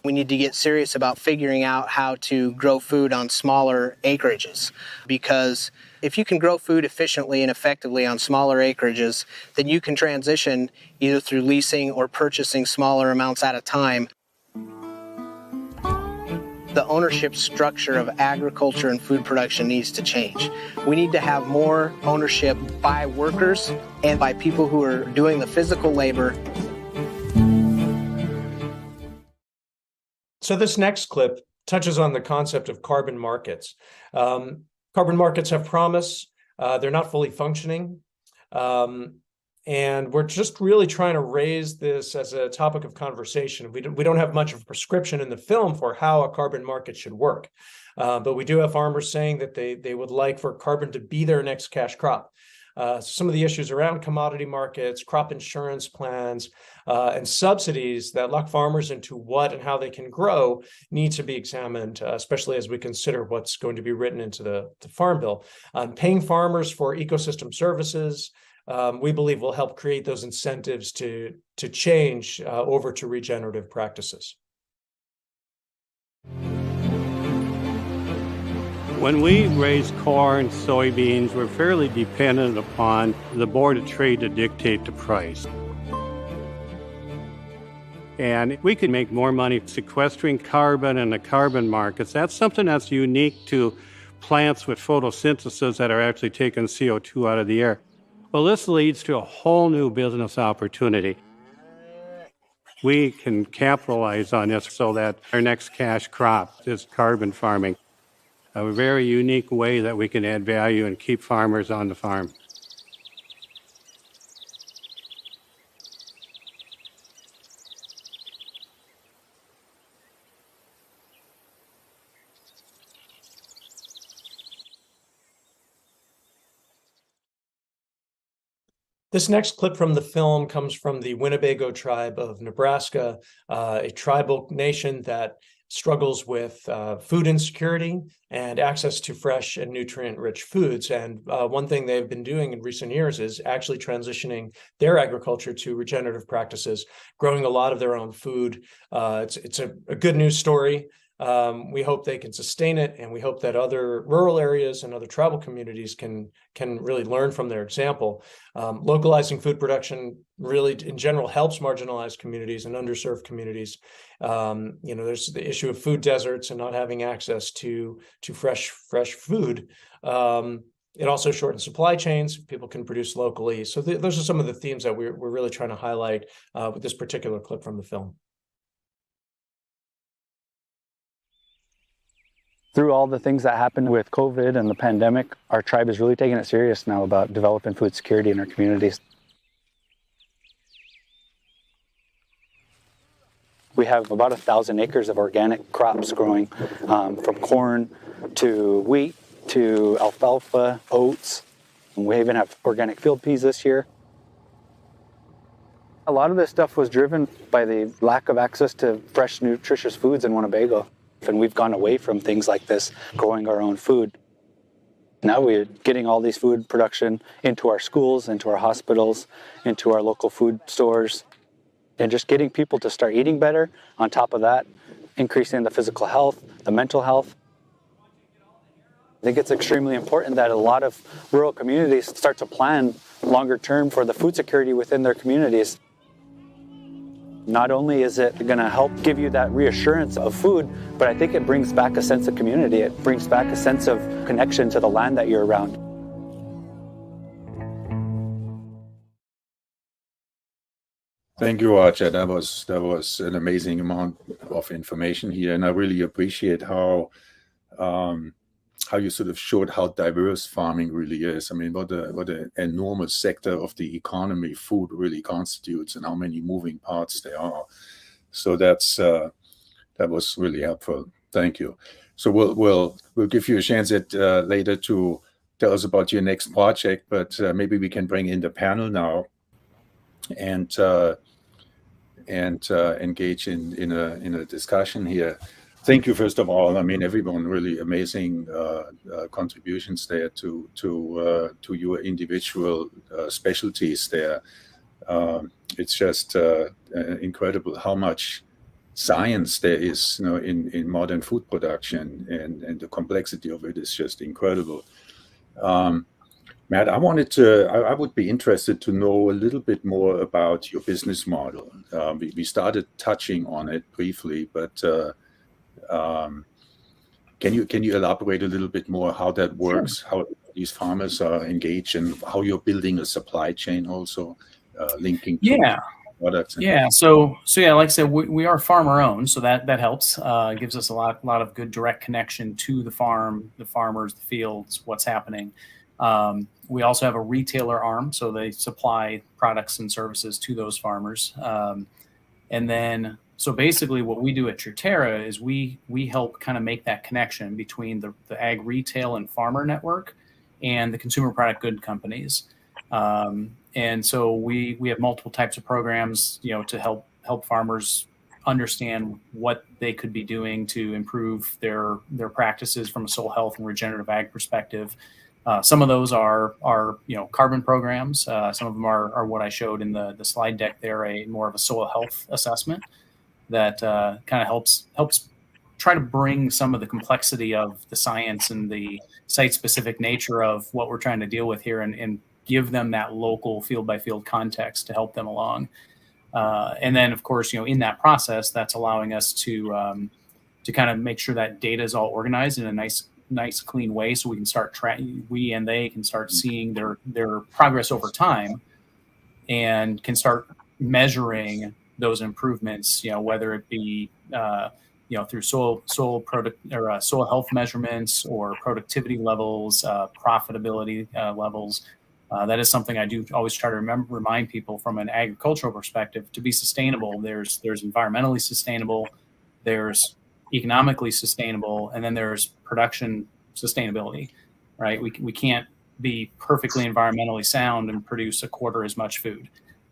We need to get serious about figuring out how to grow food on smaller acreages, because if you can grow food efficiently and effectively on smaller acreages, then you can transition either through leasing or purchasing smaller amounts at a time. The ownership structure of agriculture and food production needs to change. We need to have more ownership by workers and by people who are doing the physical labor. So this next clip touches on the concept of carbon markets. Carbon markets have promise. They're not fully functioning. And we're just really trying to raise this as a topic of conversation. We don't have much of a prescription in the film for how a carbon market should work. But we do have farmers saying that they would like for carbon to be their next cash crop. Some of the issues around commodity markets, crop insurance plans, and subsidies that lock farmers into what and how they can grow need to be examined, especially as we consider what's going to be written into the Farm Bill. Paying farmers for ecosystem services, we believe will help create those incentives to change over to regenerative practices. When we raise corn, soybeans, we're fairly dependent upon the Board of Trade to dictate the price. And we could make more money sequestering carbon in the carbon markets. That's something that's unique to plants with photosynthesis that are actually taking CO2 out of the air. Well, this leads to a whole new business opportunity. We can capitalize on this so that our next cash crop is carbon farming. A very unique way that we can add value and keep farmers on the farm. This next clip from the film comes from the Winnebago tribe of Nebraska, a tribal nation that struggles with food insecurity and access to fresh and nutrient-rich foods. And one thing they've been doing in recent years is actually transitioning their agriculture to regenerative practices, growing a lot of their own food. It's a good news story. We hope they can sustain it, and we hope that other rural areas and other tribal communities can really learn from their example. Localizing food production really, in general, helps marginalized communities and underserved communities. There's the issue of food deserts and not having access to fresh food. It also shortens supply chains. People can produce locally. So those are some of the themes that we're really trying to highlight with this particular clip from the film. Through all the things that happened with COVID and the pandemic, our tribe is really taking it serious now about developing food security in our communities. We have about 1,000 acres of organic crops growing, from corn to wheat to alfalfa, oats, and we even have organic field peas this year. A lot of this stuff was driven by the lack of access to fresh, nutritious foods in Winnebago. And we've gone away from things like this, growing our own food. Now we're getting all these food production into our schools, into our hospitals, into our local food stores, and just getting people to start eating better. On top of that, increasing the physical health, the mental health. I think it's extremely important that a lot of rural communities start to plan longer term for the food security within their communities. Not only is it going to help give you that reassurance of food, but I think it brings back a sense of community. It brings back a sense of connection to the land that you're around. Thank you, Roger. That was an amazing amount of information here, and I really appreciate how you sort of showed how diverse farming really is. I mean, what an enormous sector of the economy food really constitutes, and how many moving parts there are. So that was really helpful. Thank you. So we'll give you a chance later to tell us about your next project, but maybe we can bring in the panel now and engage in a discussion here. Thank you, first of all. I mean, everyone really amazing contributions there to your individual specialties there. It's just incredible how much science there is, in modern food production, and the complexity of it is just incredible. Matt, I would be interested to know a little bit more about your business model. We started touching on it briefly, but can you elaborate a little bit more how that works, how these farmers are engaged, and how you're building a supply chain also, linking to products? So like I said, we are farmer owned, so that helps. Gives us a lot of good direct connection to the farm, the farmers, the fields, what's happening. We also have a retailer arm, so they supply products and services to those farmers. And then, so basically what we do at Truterra is we help kind of make that connection between the ag retail and farmer network and the consumer product good companies. And so we have multiple types of programs, to help farmers understand what they could be doing to improve their practices from a soil health and regenerative ag perspective. Some of those are carbon programs. Some of them are what I showed in the slide deck there, more of a soil health assessment that kind of helps try to bring some of the complexity of the science and the site-specific nature of what we're trying to deal with here, and give them that local field-by-field context to help them along. And then, of course, in that process, that's allowing us to kind of make sure that data is all organized in a nice, clean way, so we can start we and they can start seeing their progress over time, and can start measuring those improvements. Whether it be through soil product or soil health measurements, or productivity levels, profitability levels. That is something I do always try to remind people from an agricultural perspective. To be sustainable, there's environmentally sustainable, there's economically sustainable, and then there's production sustainability, right? We can't be perfectly environmentally sound and produce a quarter as much food.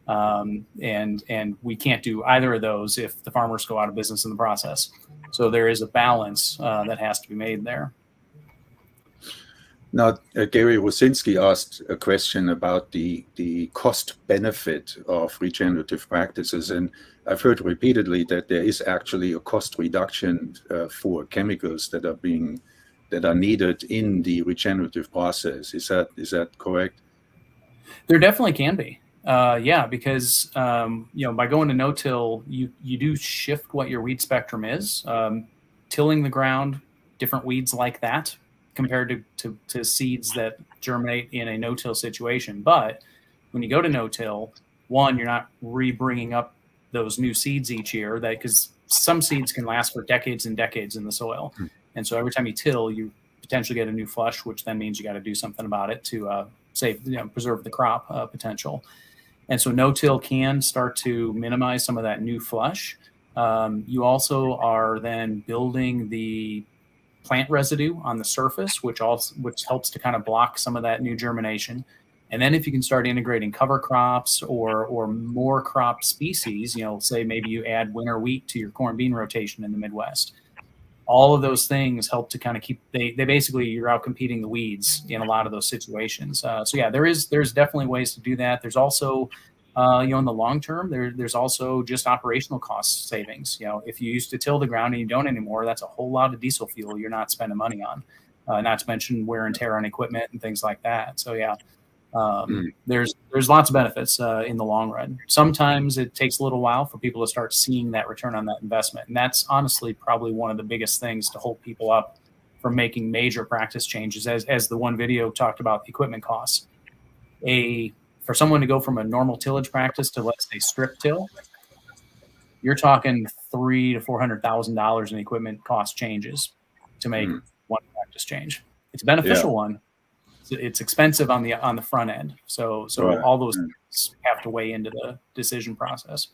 And we can't do either of those if the farmers go out of business in the process. So there is a balance that has to be made there. Now, Gary Rosinski asked a question about the cost benefit of regenerative practices, and I've heard repeatedly that there is actually a cost reduction for chemicals that are needed in the regenerative process. Is that correct? There definitely can be. Because by going to no-till, you do shift what your weed spectrum is. Tilling the ground, different weeds like that, compared to seeds that germinate in a no-till situation. But when you go to no-till, one, you're not re-bringing up those new seeds each year, because some seeds can last for decades and decades in the soil. And so every time you till, you potentially get a new flush, which then means you got to do something about it to preserve the crop potential. And so no-till can start to minimize some of that new flush. You also are then building the plant residue on the surface, which helps to kind of block some of that new germination. And then if you can start integrating cover crops or more crop species, say maybe you add winter wheat to your corn bean rotation in the Midwest. All of those things help to kind of keep, they basically, you're out competing the weeds in a lot of those situations. So yeah, there's definitely ways to do that. There's also, in the long term, there's also just operational cost savings. If you used to till the ground and you don't anymore, that's a whole lot of diesel fuel you're not spending money on, not to mention wear and tear on equipment and things like that. So yeah, there's lots of benefits in the long run. Sometimes it takes a little while for people to start seeing that return on that investment. And that's honestly probably one of the biggest things to hold people up from making major practice changes, as the one video talked about the equipment costs. For someone to go from a normal tillage practice to, let's say, strip till, you're talking $300,000 to $400,000 in equipment cost changes to make one practice change. It's a beneficial one. It's expensive on the front end. So right. All those things have to weigh into the decision process.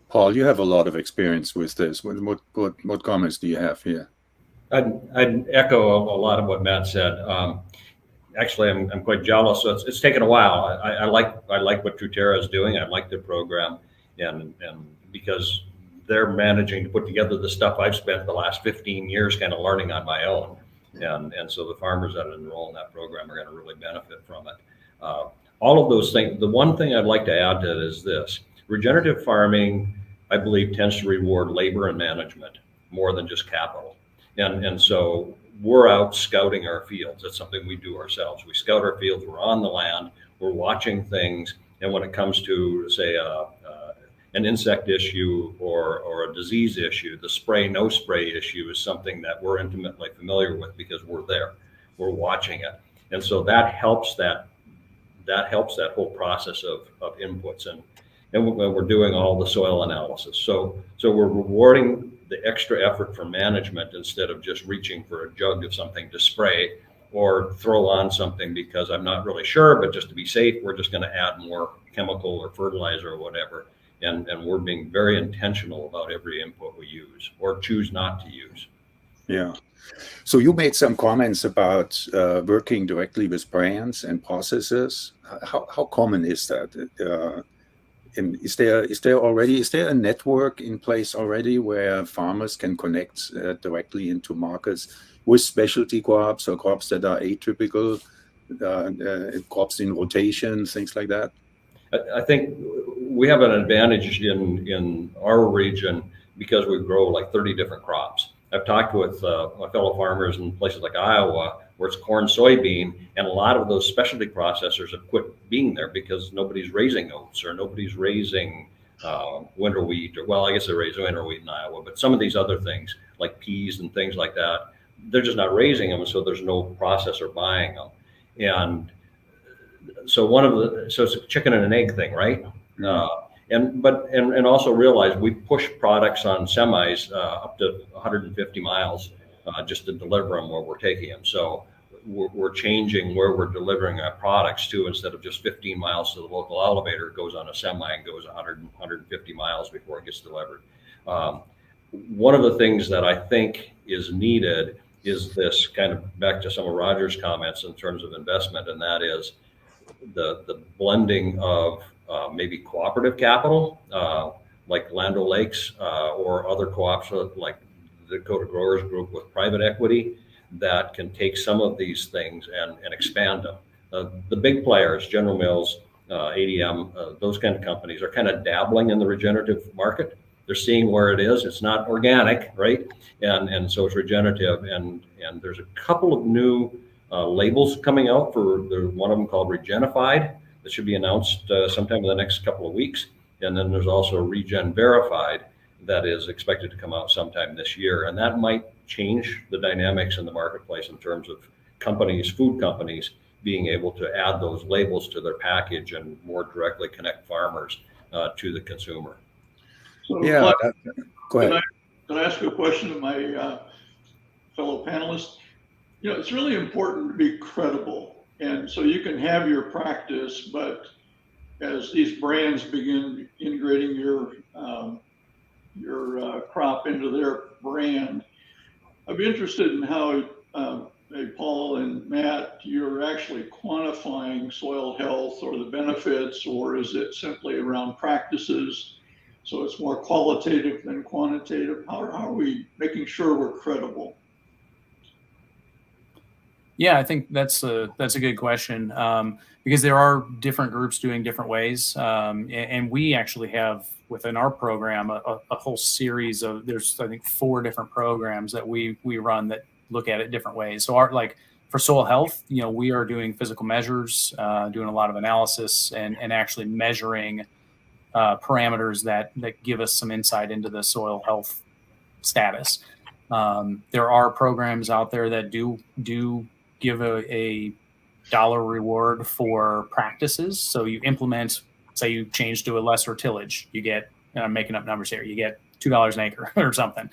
Paul, you have a lot of experience with this. What comments do you have here? I'd echo a lot of what Matt said. Actually, I'm quite jealous. So it's taken a while. I like what Truterra is doing. I like their program, and because they're managing to put together the stuff I've spent the last 15 years kind of learning on my own, and so the farmers that enroll in that program are going to really benefit from it. All of those things. The one thing I'd like to add to it is this: regenerative farming, I believe, tends to reward labor and management more than just capital, and so we're out scouting our fields. That's something we do ourselves. We scout our fields. We're on the land. We're watching things. And when it comes to, say, an insect issue or a disease issue, the spray, no spray issue is something that we're intimately familiar with because we're there. We're watching it. And so that helps that whole process of inputs. And we're doing all the soil analysis. So we're rewarding the extra effort for management instead of just reaching for a jug of something to spray or throw on something because I'm not really sure, but just to be safe, we're just going to add more chemical or fertilizer or whatever. And we're being very intentional about every input we use or choose not to use. Yeah. So you made some comments about working directly with brands and processes. How common is that? is there a network in place already where farmers can connect directly into markets with specialty crops or crops that are atypical, crops in rotation, things like that? I think we have an advantage in our region because we grow like 30 different crops. I've talked with my fellow farmers in places like Iowa where it's corn, soybean, and a lot of those specialty processors have quit being there because nobody's raising oats or nobody's raising winter wheat, or well, I guess they raise winter wheat in Iowa, but some of these other things like peas and things like that, they're just not raising them, so there's no processor buying them. And so it's a chicken and an egg thing, right? And also realize we push products on semis up to 150 miles just to deliver them where we're taking them. So we're changing where we're delivering our products to. Instead of just 15 miles to the local elevator, it goes on a semi and goes 150 miles before it gets delivered. One of the things that I think is needed is this, kind of back to some of Roger's comments in terms of investment, and that is the blending of maybe cooperative capital, like Land O'Lakes, or other co-ops like the Dakota Growers Group with private equity that can take some of these things and expand them. The big players, General Mills, ADM, those kind of companies are kind of dabbling in the regenerative market. They're seeing where it is. It's not organic, right? And so it's regenerative. And there's a couple of new labels coming out there's one of them called Regenified that should be announced sometime in the next couple of weeks. And then there's also Regen Verified that is expected to come out sometime this year. And that might change the dynamics in the marketplace in terms of companies, food companies, being able to add those labels to their package and more directly connect farmers to the consumer. So, Yeah, go ahead. Can I ask a question of my fellow panelists? You know, it's really important to be credible. And so you can have your practice, but as these brands begin integrating your crop into their brand, I'd be interested in how, Paul and Matt, you're actually quantifying soil health or the benefits, or is it simply around practices? So it's more qualitative than quantitative. How are we making sure we're credible? Yeah, I think that's a good question, because there are different groups doing different ways, and we actually have within our program a whole series of, there's I think 4 different programs that we run that look at it different ways. So for soil health, we are doing physical measures, doing a lot of analysis, and actually measuring parameters that give us some insight into the soil health status. There are programs out there that do give a dollar reward for practices. So you implement, say you change to a lesser tillage, you get, and I'm making up numbers here, you get $2 an acre or something.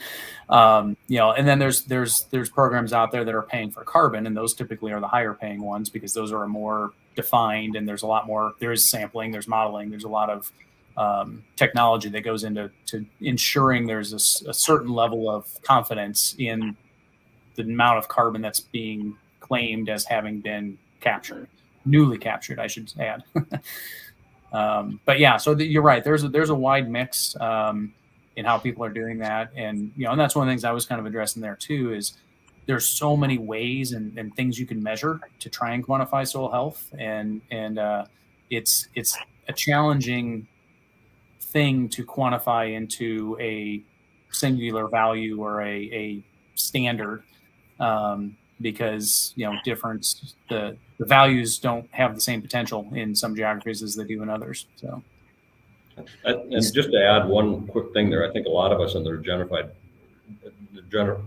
And then there's programs out there that are paying for carbon, and those typically are the higher paying ones because those are more defined, and there's a lot more, there is sampling, there's modeling, there's a lot of technology that goes into ensuring there's a certain level of confidence in the amount of carbon that's being claimed as having been newly captured, I should add. But yeah, so you're right. There's a wide mix in how people are doing that, and and that's one of the things I was kind of addressing there too. Is there's so many ways and things you can measure to try and quantify soil health, and it's a challenging thing to quantify into a singular value or a standard, because the values don't have the same potential in some geographies as they do in others. So, and just to add one quick thing there, I think a lot of us in the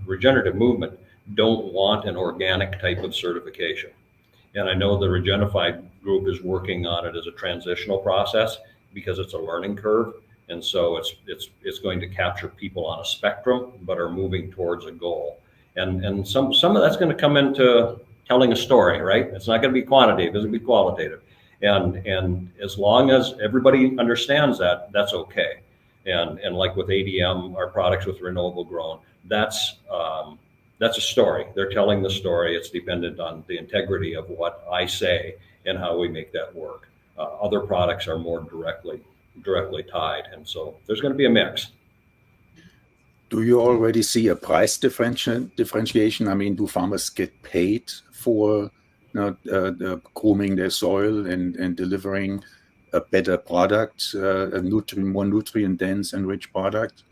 regenerative movement don't want an organic type of certification. And I know the Regenified group is working on it as a transitional process because it's a learning curve. And so it's going to capture people on a spectrum, but are moving towards a goal. And some of that's going to come into telling a story, right? It's not going to be quantitative, it's going to be qualitative. And as long as everybody understands that, that's okay. And like with ADM, our products with renewable grown, that's a story. They're telling the story. It's dependent on the integrity of what I say and how we make that work. Other products are more directly directly tied. And so there's going to be a mix. Do you already see a price differentiation? I mean, do farmers get paid for grooming their soil and delivering a better product, more nutrient dense and rich product?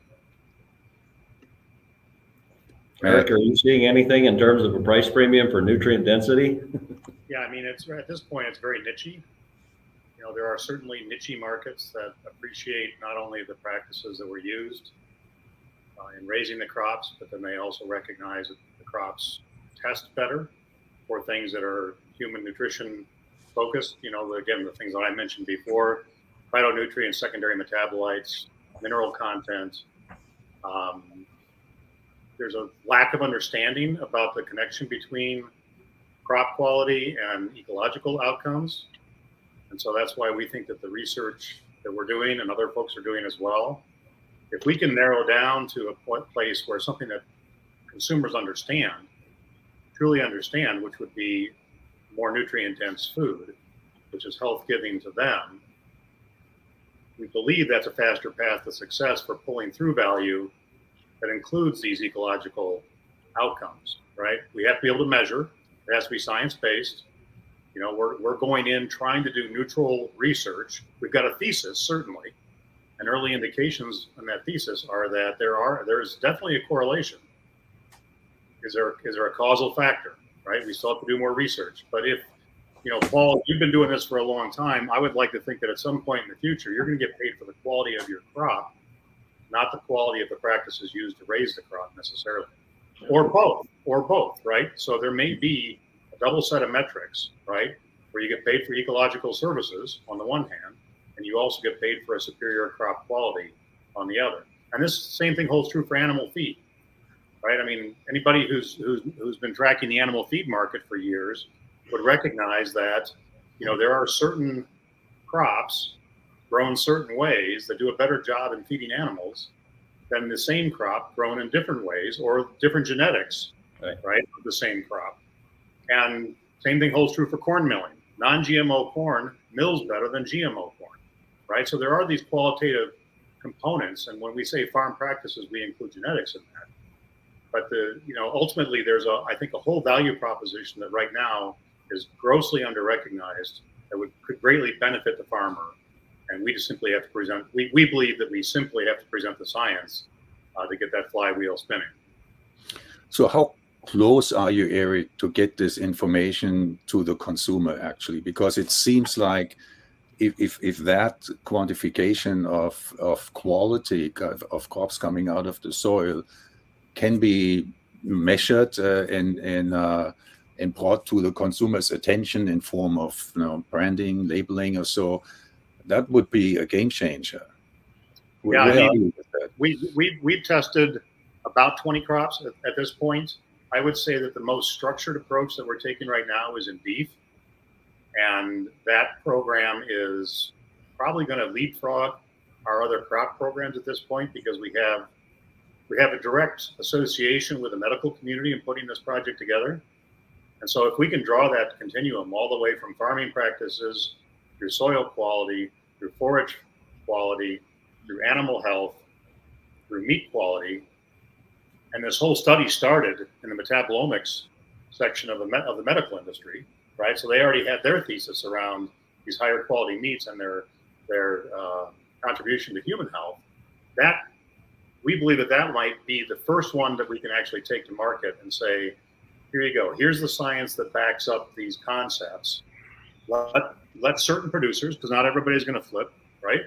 Eric, are you seeing anything in terms of a price premium for nutrient density? Yeah, I mean, it's at this point, it's very niche-y. There are certainly niche markets that appreciate not only the practices that were used in raising the crops, but then they also recognize that the crops test better for things that are human nutrition focused. Again, the things that I mentioned before, phytonutrients, secondary metabolites, mineral content. There's a lack of understanding about the connection between crop quality and ecological outcomes. And so that's why we think that the research that we're doing and other folks are doing as well, if we can narrow down to a place where something that consumers understand, truly understand, which would be more nutrient dense food, which is health giving to them, we believe that's a faster path to success for pulling through value that includes these ecological outcomes, right? We have to be able to measure. It has to be science-based. We're going in trying to do neutral research. We've got a thesis, certainly, and early indications on that thesis are that there is definitely a correlation. Is there a causal factor, right? We still have to do more research. But if, Paul, you've been doing this for a long time, I would like to think that at some point in the future, you're going to get paid for the quality of your crop, not the quality of the practices used to raise the crop necessarily, or both, right? So there may be a double set of metrics, right, where you get paid for ecological services on the one hand, and you also get paid for a superior crop quality on the other. And this same thing holds true for animal feed, right? I mean, anybody who's been tracking the animal feed market for years would recognize that, there are certain crops grown certain ways that do a better job in feeding animals than the same crop grown in different ways or different genetics, right, of the same crop. And same thing holds true for corn milling. Non-GMO corn mills better than GMO corn, right? So there are these qualitative components, and when we say farm practices, we include genetics in that. But ultimately, there's I think a whole value proposition that right now is grossly under-recognized that could greatly benefit the farmer. And we just simply have to present, we believe that we simply have to present the science to get that flywheel spinning. So how close are you, Eric, to get this information to the consumer actually? Because it seems like if that quantification of quality of crops coming out of the soil can be measured and brought to the consumer's attention in form of branding, labeling, or so, that would be a game changer. Yeah, we've tested about 20 crops at this point. I would say that the most structured approach that we're taking right now is in beef. And that program is probably going to leapfrog our other crop programs at this point because we have a direct association with the medical community in putting this project together. And so if we can draw that continuum all the way from farming practices through soil quality, through forage quality, through animal health, through meat quality, and this whole study started in the metabolomics section of the medical industry, right? So they already had their thesis around these higher quality meats and their contribution to human health. That we believe that might be the first one that we can actually take to market and say, here you go. Here's the science that backs up these concepts. Let certain producers, because not everybody's going to flip, right?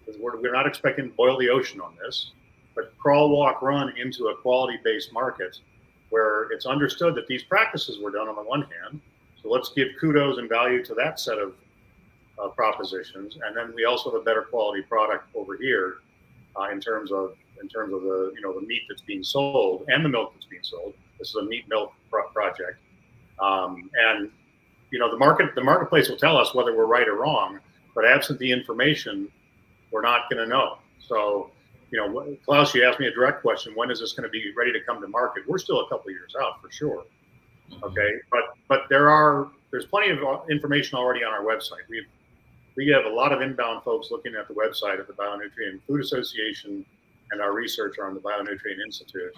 Because we're not expecting to boil the ocean on this, but crawl, walk, run into a quality-based market where it's understood that these practices were done on the one hand. So let's give kudos and value to that set of propositions, and then we also have a better quality product over here in terms of the the meat that's being sold and the milk that's being sold. This is a meat milk project, and the marketplace will tell us whether we're right or wrong. But absent the information, we're not going to know. So, Klaus, you asked me a direct question: when is this going to be ready to come to market? We're still a couple of years out for sure. Okay, but there's plenty of information already on our website. we have a lot of inbound folks looking at the website of the Bionutrient Food Association and our researcher on the Bionutrient Institute.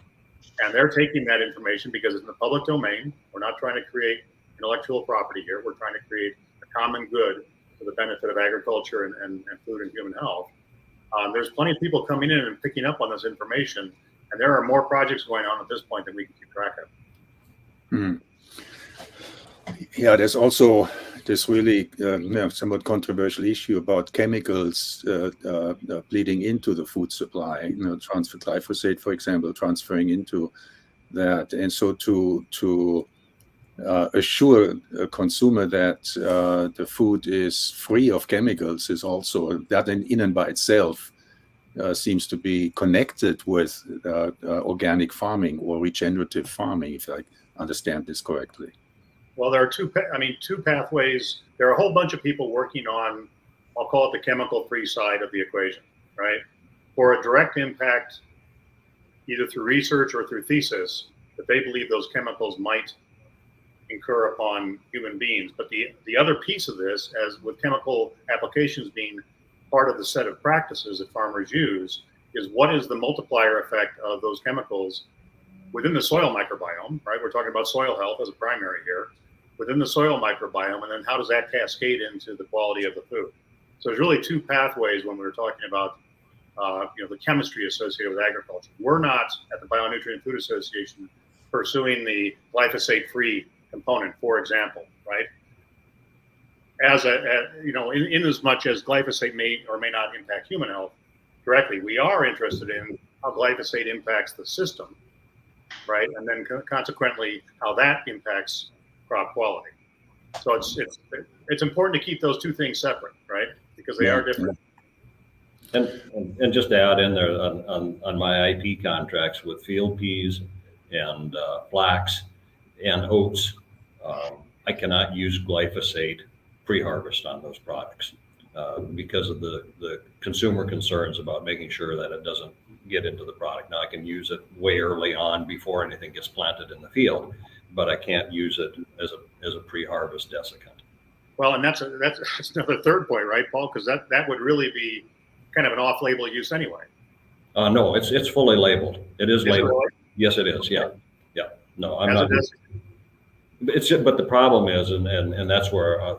And they're taking that information because it's in the public domain. We're not trying to create intellectual property here. We're trying to create a common good for the benefit of agriculture and food and human health. There's plenty of people coming in and picking up on this information, and there are more projects going on at this point than we can keep track of. Yeah, there's also this really somewhat controversial issue about chemicals bleeding into the food supply. Transfer glyphosate, for example, transferring into that, and so to assure a consumer that the food is free of chemicals is also that in and by itself seems to be connected with organic farming or regenerative farming, if I understand this correctly. Well, there are two pathways. There are a whole bunch of people working on, I'll call it the chemical-free side of the equation, right? For a direct impact, either through research or through thesis, that they believe those chemicals might incur upon human beings. But the other piece of this, as with chemical applications being part of the set of practices that farmers use, is what is the multiplier effect of those chemicals within the soil microbiome, right? We're talking about soil health as a primary here, within the soil microbiome, and then how does that cascade into the quality of the food? So there's really two pathways when we're talking about the chemistry associated with agriculture. We're not at the Bionutrient Food Association pursuing the glyphosate-free component, for example, right? In as much as glyphosate may or may not impact human health directly, we are interested in how glyphosate impacts the system, right? And then consequently, how that impacts crop quality. So it's important to keep those two things separate, right? Because they are different. And just to add in there on my IP contracts with field peas and flax and oats, I cannot use glyphosate pre-harvest on those products because of the consumer concerns about making sure that it doesn't get into the product. Now I can use it way early on before anything gets planted in the field, but I can't use it as a pre-harvest desiccant. Well, and that's another third point, right, Paul? Because that would really be kind of an off-label use anyway. No, it's fully labeled. It is labeled. Yes, it is. Yeah. No, I'm not. But the problem is, and that's where I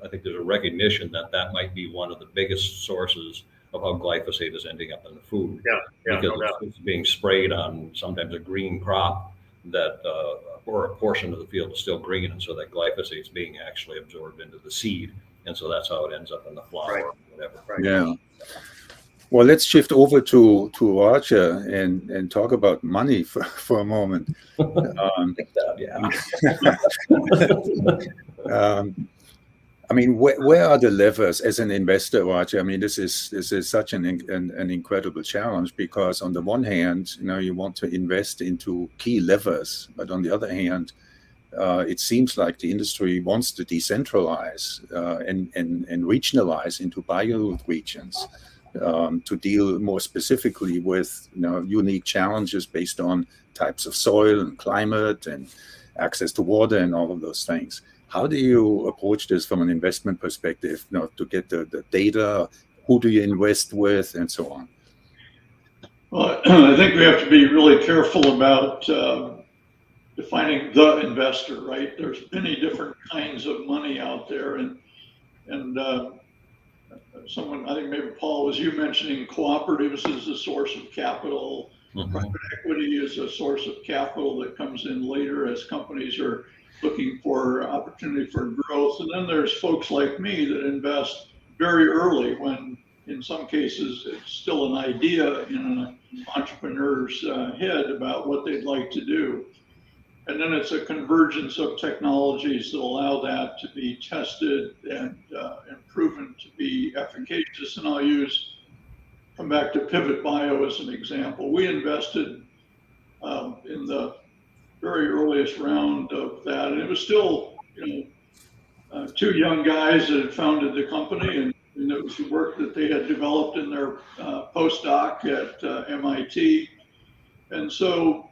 think there's a recognition that might be one of the biggest sources of how glyphosate is ending up in the food. Yeah, because no doubt. it's being sprayed on sometimes a green crop that or a portion of the field is still green, and so that glyphosate is being actually absorbed into the seed, and so that's how it ends up in the flower or whatever. Right. Yeah. Well, let's shift over to Roger and talk about money for a moment. I mean, where are the levers as an investor, Roger? I mean, this is such an incredible challenge because on the one hand, you want to invest into key levers, but on the other hand, it seems like the industry wants to decentralize and regionalize into bioregions. To deal more specifically with unique challenges based on types of soil and climate and access to water and all of those things. How do you approach this from an investment perspective, to get the data? Who do you invest with and so on? Well, I think we have to be really careful about defining the investor, right? There's many different kinds of money out there, and someone, I think maybe Paul, was you mentioning cooperatives as a source of capital. Private equity is a source of capital that comes in later as companies are looking for opportunity for growth. And then there's folks like me that invest very early when in some cases it's still an idea in an entrepreneur's head about what they'd like to do. And then it's a convergence of technologies that allow that to be tested and proven to be efficacious. And I'll come back to Pivot Bio as an example. We invested in the very earliest round of that, and it was still, two young guys that had founded the company, and it was the work that they had developed in their postdoc at MIT. And so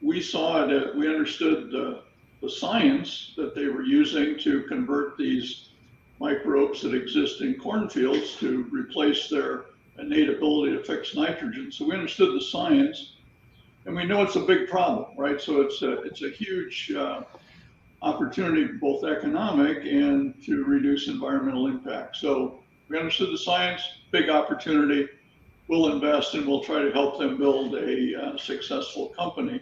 we saw it, we understood the science that they were using to convert these microbes that exist in cornfields to replace their innate ability to fix nitrogen. So we understood the science, and we know it's a big problem, right? So it's a huge opportunity, both economic and to reduce environmental impact. So we understood the science, big opportunity. We'll invest and we'll try to help them build a successful company.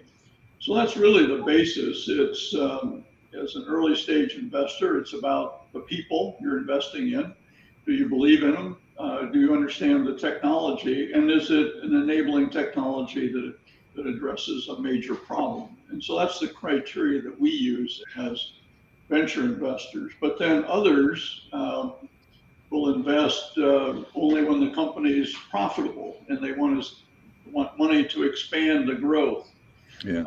So that's really the basis. It's as an early stage investor, it's about the people you're investing in. Do you believe in them? Do you understand the technology? And is it an enabling technology that addresses a major problem? And so that's the criteria that we use as venture investors. But then others will invest only when the company is profitable and they want money to expand the growth. Yeah.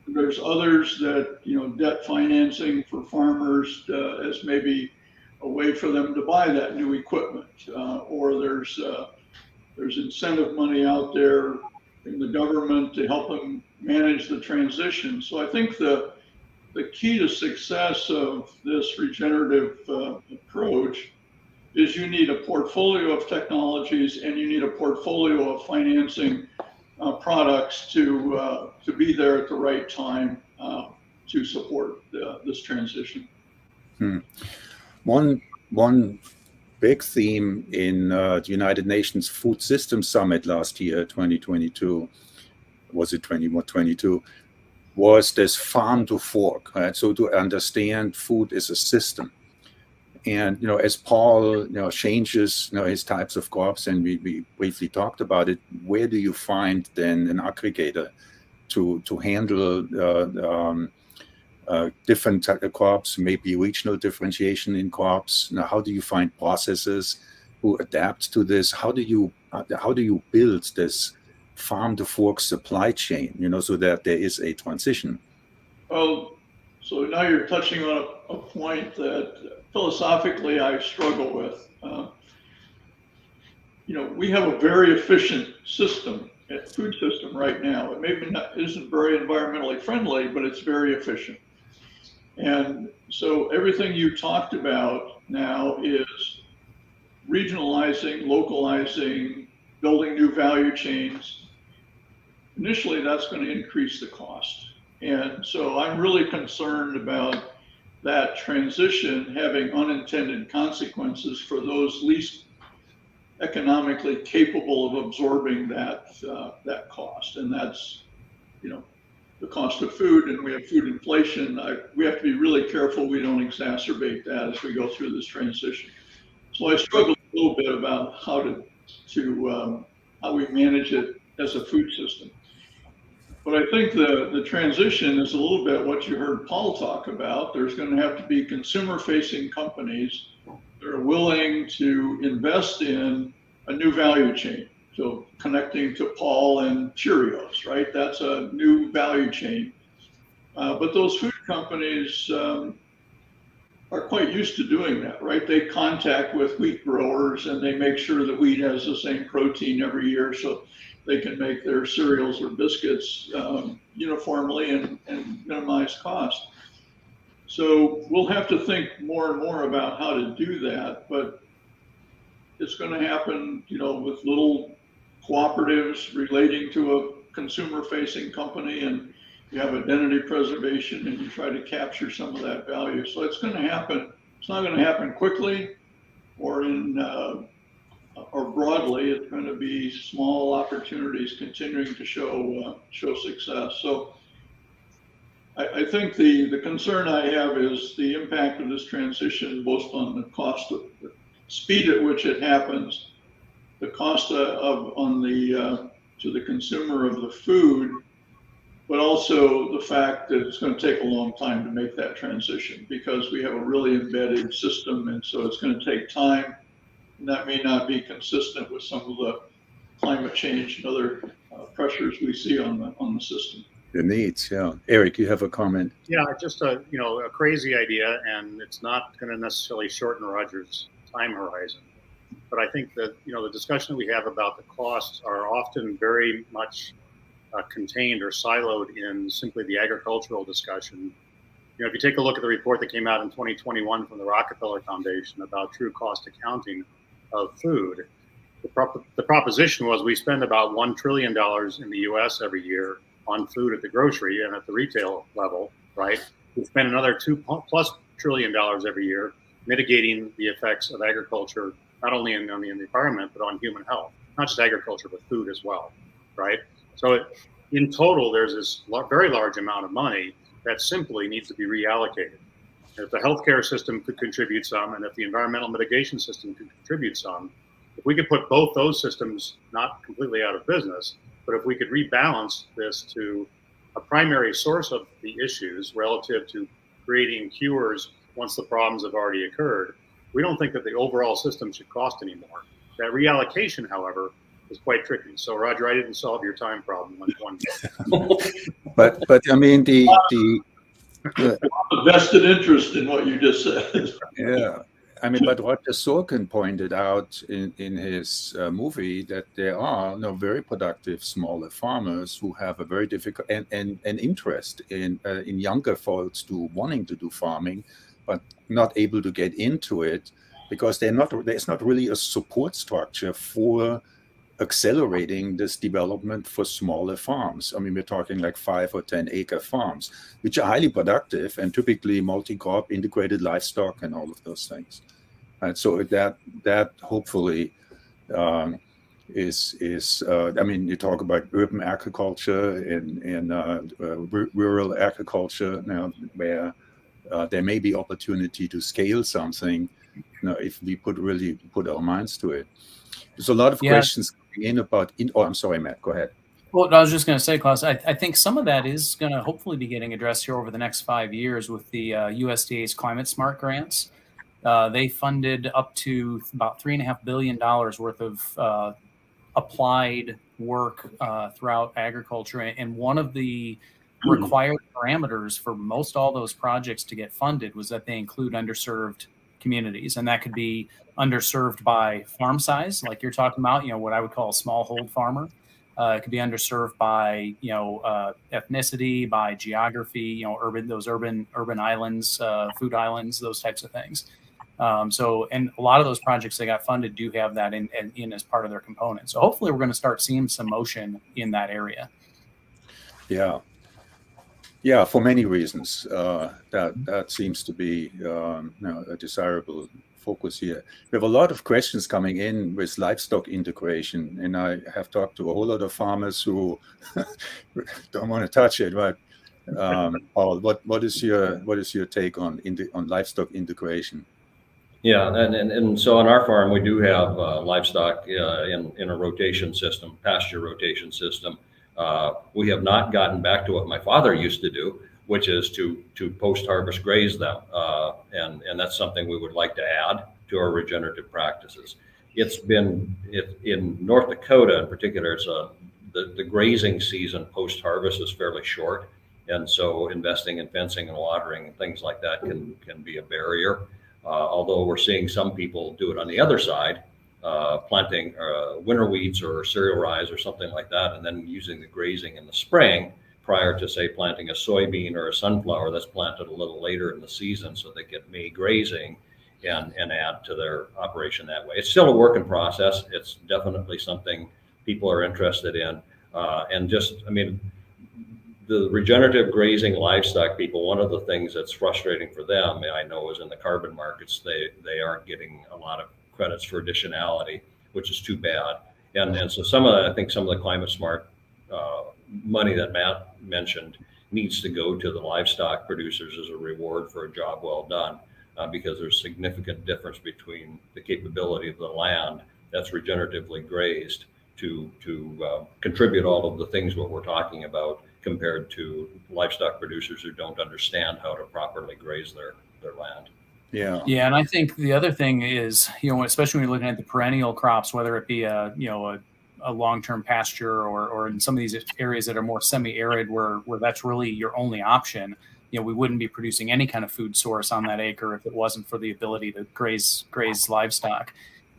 There's others that, debt financing for farmers as maybe a way for them to buy that new equipment, or there's incentive money out there in the government to help them manage the transition. So I think the key to success of this regenerative approach is you need a portfolio of technologies and you need a portfolio of financing products to be there at the right time to support this transition. One big theme in the United Nations Food Systems Summit last year, 2022, was it 2022, was this farm to fork, right? So to understand food as a system. And, as Paul, changes, his types of crops, and we briefly talked about it, where do you find then an aggregator to handle different type of crops, maybe regional differentiation in crops? Now, how do you find processors who adapt to this? How do you build this farm to fork supply chain, so that there is a transition? Well, so now you're touching on a point that philosophically I struggle with. We have a very efficient food system right now. It maybe isn't very environmentally friendly, but it's very efficient. And so everything you talked about now is regionalizing, localizing, building new value chains. Initially, that's going to increase the cost. And so I'm really concerned about that transition having unintended consequences for those least economically capable of absorbing that cost. And that's, the cost of food, and we have food inflation. We have to be really careful we don't exacerbate that as we go through this transition. So I struggle a little bit about how we manage it as a food system. But I think the transition is a little bit what you heard Paul talk about. There's going to have to be consumer-facing companies that are willing to invest in a new value chain. So connecting to Paul and Cheerios, right? That's a new value chain. But those food companies are quite used to doing that, right? They contact with wheat growers and they make sure that wheat has the same protein every year so they can make their cereals or biscuits uniformly and minimize cost. So we'll have to think more and more about how to do that, but it's going to happen, with little cooperatives relating to a consumer-facing company, and you have identity preservation and you try to capture some of that value. So it's going to happen. It's not going to happen quickly or or broadly. It's going to be small opportunities continuing to show success. So I think the concern I have is the impact of this transition, both on the cost of the speed at which it happens, the cost to the consumer of the food, but also the fact that it's going to take a long time to make that transition because we have a really embedded system, and so it's going to take time, and that may not be consistent with some of the climate change and other pressures we see on the system. The needs, yeah. Eric, you have a comment? Yeah, just a crazy idea, and it's not going to necessarily shorten Roger's time horizon. But I think that the discussion that we have about the costs are often very much contained or siloed in simply the agricultural discussion. if you take a look at the report that came out in 2021 from the Rockefeller Foundation about true cost accounting of food, the proposition was we spend about $1 trillion in the U.S. every year on food at the grocery and at the retail level, right? We spend another $2+ trillion every year mitigating the effects of agriculture, not only on the environment, but on human health. Not just agriculture, but food as well, right? So in total, there's this very large amount of money that simply needs to be reallocated. If the healthcare system could contribute some, and if the environmental mitigation system could contribute some, if we could put both those systems not completely out of business, but if we could rebalance this to a primary source of the issues relative to creating cures once the problems have already occurred, we don't think that the overall system should cost any more. That reallocation, however, is quite tricky. So, Roger, I didn't solve your time problem on one day. but I mean the vested interest in what you just said. Yeah, I mean, but Roger Sorkin pointed out in his movie that there are very productive smaller farmers who have a very difficult and interest in younger folks to wanting to do farming, but not able to get into it because there's not really a support structure for accelerating this development for smaller farms. I mean, we're talking like 5 or 10 acre farms, which are highly productive and typically multi-crop, integrated livestock, and all of those things. And so that hopefully is I mean, you talk about urban agriculture and rural agriculture now, where there may be opportunity to scale something, if we really put our minds to it. There's a lot of questions coming in about. Oh, I'm sorry, Matt. Go ahead. Well, I was just going to say, Klaus, I think some of that is going to hopefully be getting addressed here over the next 5 years with the USDA's Climate Smart grants. They funded up to about $3.5 billion worth of applied work throughout agriculture. And one of the required parameters for most all those projects to get funded was that they include underserved communities. And that could be underserved by farm size, like you're talking about, what I would call a smallhold farmer. It could be underserved by, ethnicity, by geography, urban islands, food islands, those types of things. And a lot of those projects that got funded do have that in as part of their component. So hopefully we're going to start seeing some motion in that area. Yeah, for many reasons, that seems to be a desirable focus here. We have a lot of questions coming in with livestock integration, and I have talked to a whole lot of farmers who don't want to touch it. But Paul, what is your take on livestock integration? Yeah, and so on our farm we do have livestock in a rotation system, pasture rotation system. We have not gotten back to what my father used to do, which is to post-harvest graze them. And that's something we would like to add to our regenerative practices. It's been in North Dakota in particular, it's the grazing season post-harvest is fairly short. And so investing in fencing and watering and things like that can be a barrier. Although we're seeing some people do it on the other side, planting winter wheats or cereal rye or something like that, and then using the grazing in the spring prior to, say, planting a soybean or a sunflower that's planted a little later in the season so they get May grazing and add to their operation that way. It's still a work in process. It's definitely something people are interested in. The regenerative grazing livestock people, one of the things that's frustrating for them, I know, is in the carbon markets, they aren't getting a lot of credits for additionality, which is too bad. And so some of the Climate Smart money that Matt mentioned needs to go to the livestock producers as a reward for a job well done, because there's significant difference between the capability of the land that's regeneratively grazed to contribute all of the things what we're talking about, compared to livestock producers who don't understand how to properly graze their land. Yeah, and I think the other thing is, especially when you're looking at the perennial crops, whether it be a long-term pasture or in some of these areas that are more semi-arid where that's really your only option, we wouldn't be producing any kind of food source on that acre if it wasn't for the ability to graze livestock.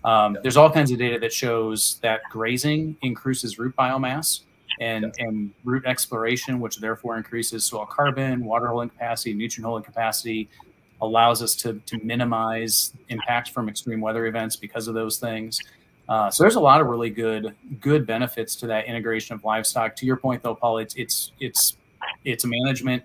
There's all kinds of data that shows that grazing increases root biomass. and root exploration, which therefore increases soil carbon, water holding capacity, nutrient holding capacity, allows us to minimize impacts from extreme weather events because of those things. So there's a lot of really good benefits to that integration of livestock. To your point, though, Paul, it's a management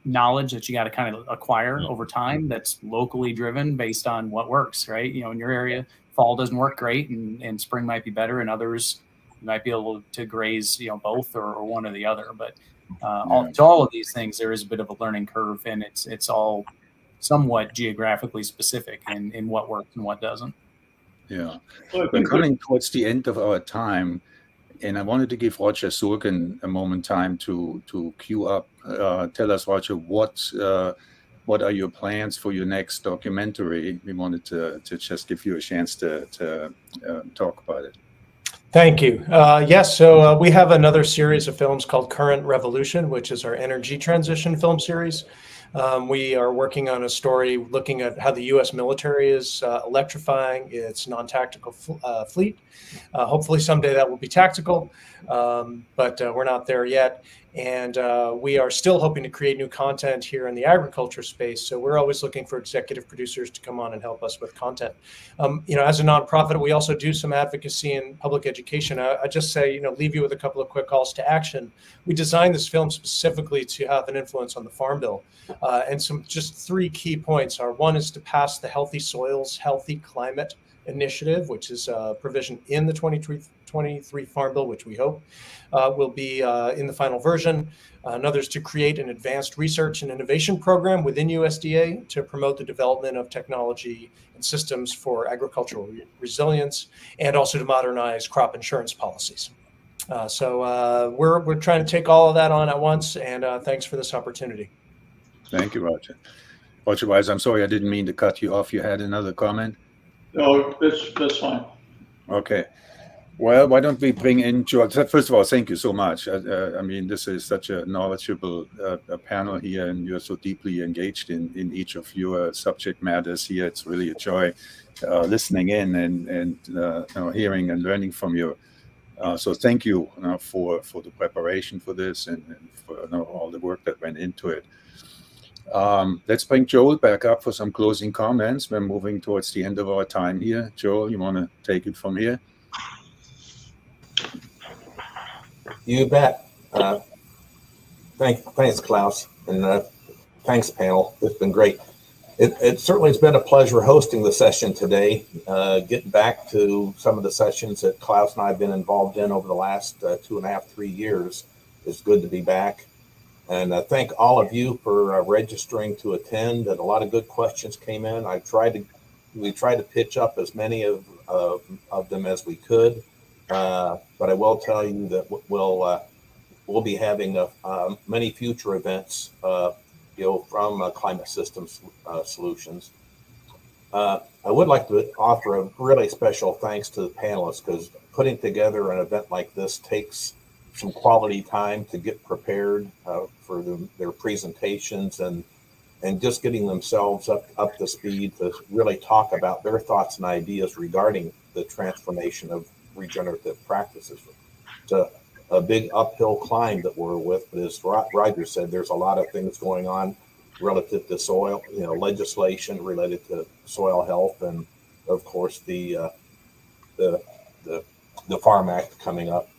knowledge that you got to kind of acquire over time. That's locally driven based on what works, right? You know, in your area, fall doesn't work great, and spring might be better, and others you might be able to graze, you know, both or one or the other. But to all of these things, there is a bit of a learning curve, and it's all somewhat geographically specific in what works and what doesn't. Yeah, we're coming towards the end of our time, and I wanted to give Roger Sorkin a moment time to queue up. Tell us, Roger, what are your plans for your next documentary? We wanted to just give you a chance to talk about it. Thank you. Yes, so we have another series of films called Current Revolution, which is our energy transition film series. We are working on a story looking at how the U.S. military is electrifying its non-tactical fleet. Hopefully someday that will be tactical, but we're not there yet. And we are still hoping to create new content here in the agriculture space. So we're always looking for executive producers to come on and help us with content. You know, as a nonprofit, we also do some advocacy in public education. I just say, you know, leave you with a couple of quick calls to action. We designed this film specifically to have an influence on the Farm Bill. And just 3 key points are: one is to pass the Healthy Soils, Healthy Climate Initiative, which is a provision in the 2023 Farm Bill, which we hope will be in the final version. Another is to create an advanced research and innovation program within USDA to promote the development of technology and systems for agricultural resilience, and also to modernize crop insurance policies. So we're trying to take all of that on at once, and thanks for this opportunity. Thank you, Roger. Roger Wise, I'm sorry, I didn't mean to cut you off. You had another comment? No, that's fine. Okay. Well, why don't we bring in George? First of all, thank you so much. I mean, this is such a knowledgeable panel here, and you're so deeply engaged in each of your subject matters here. It's really a joy listening in and you know, hearing and learning from you. So thank you for the preparation for this and for all the work that went into it. Let's bring Joel back up for some closing comments. We're moving towards the end of our time here. Joel, you want to take it from here? You bet. Thanks, Klaus, and thanks, panel. It's been great. It certainly has been a pleasure hosting the session today. Getting back to some of the sessions that Klaus and I have been involved in over the last 2.5, 3 years. It's good to be back. And thank all of you for registering to attend. And a lot of good questions came in. We tried to pitch up as many of them as we could. But I will tell you that we'll be having many future events, from Climate Systems Solutions. I would like to offer a really special thanks to the panelists, because putting together an event like this takes some quality time to get prepared for their presentations and just getting themselves up to speed to really talk about their thoughts and ideas regarding the transformation of regenerative practices. It's a big uphill climb that we're with, but as Roger said, there's a lot of things going on relative to soil, legislation related to soil health, and of course the Farm Act coming up.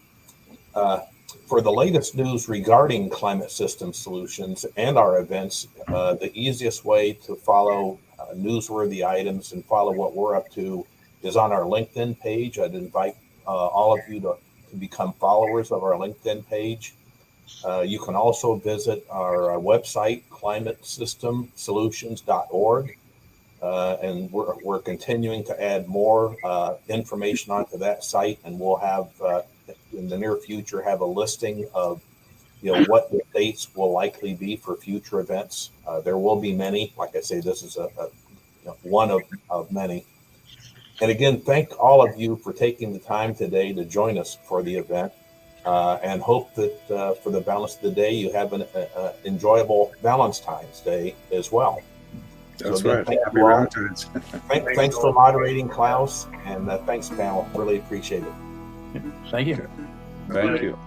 For the latest news regarding Climate System Solutions and our events, the easiest way to follow newsworthy items and follow what we're up to is on our LinkedIn page. I'd invite all of you to become followers of our LinkedIn page. You can also visit our website, climatesystemsolutions.org. And we're continuing to add more information onto that site, and we'll have in the near future have a listing of what the dates will likely be for future events. There will be many. Like I say, this is one of many. And again, thank all of you for taking the time today to join us for the event, and hope that for the balance of the day you have an enjoyable Valentine's Day as well. That's so again, right. Happy Valentine's. Thanks for moderating, Klaus, and thanks, panel. Really appreciate it. Thank you. Thank you.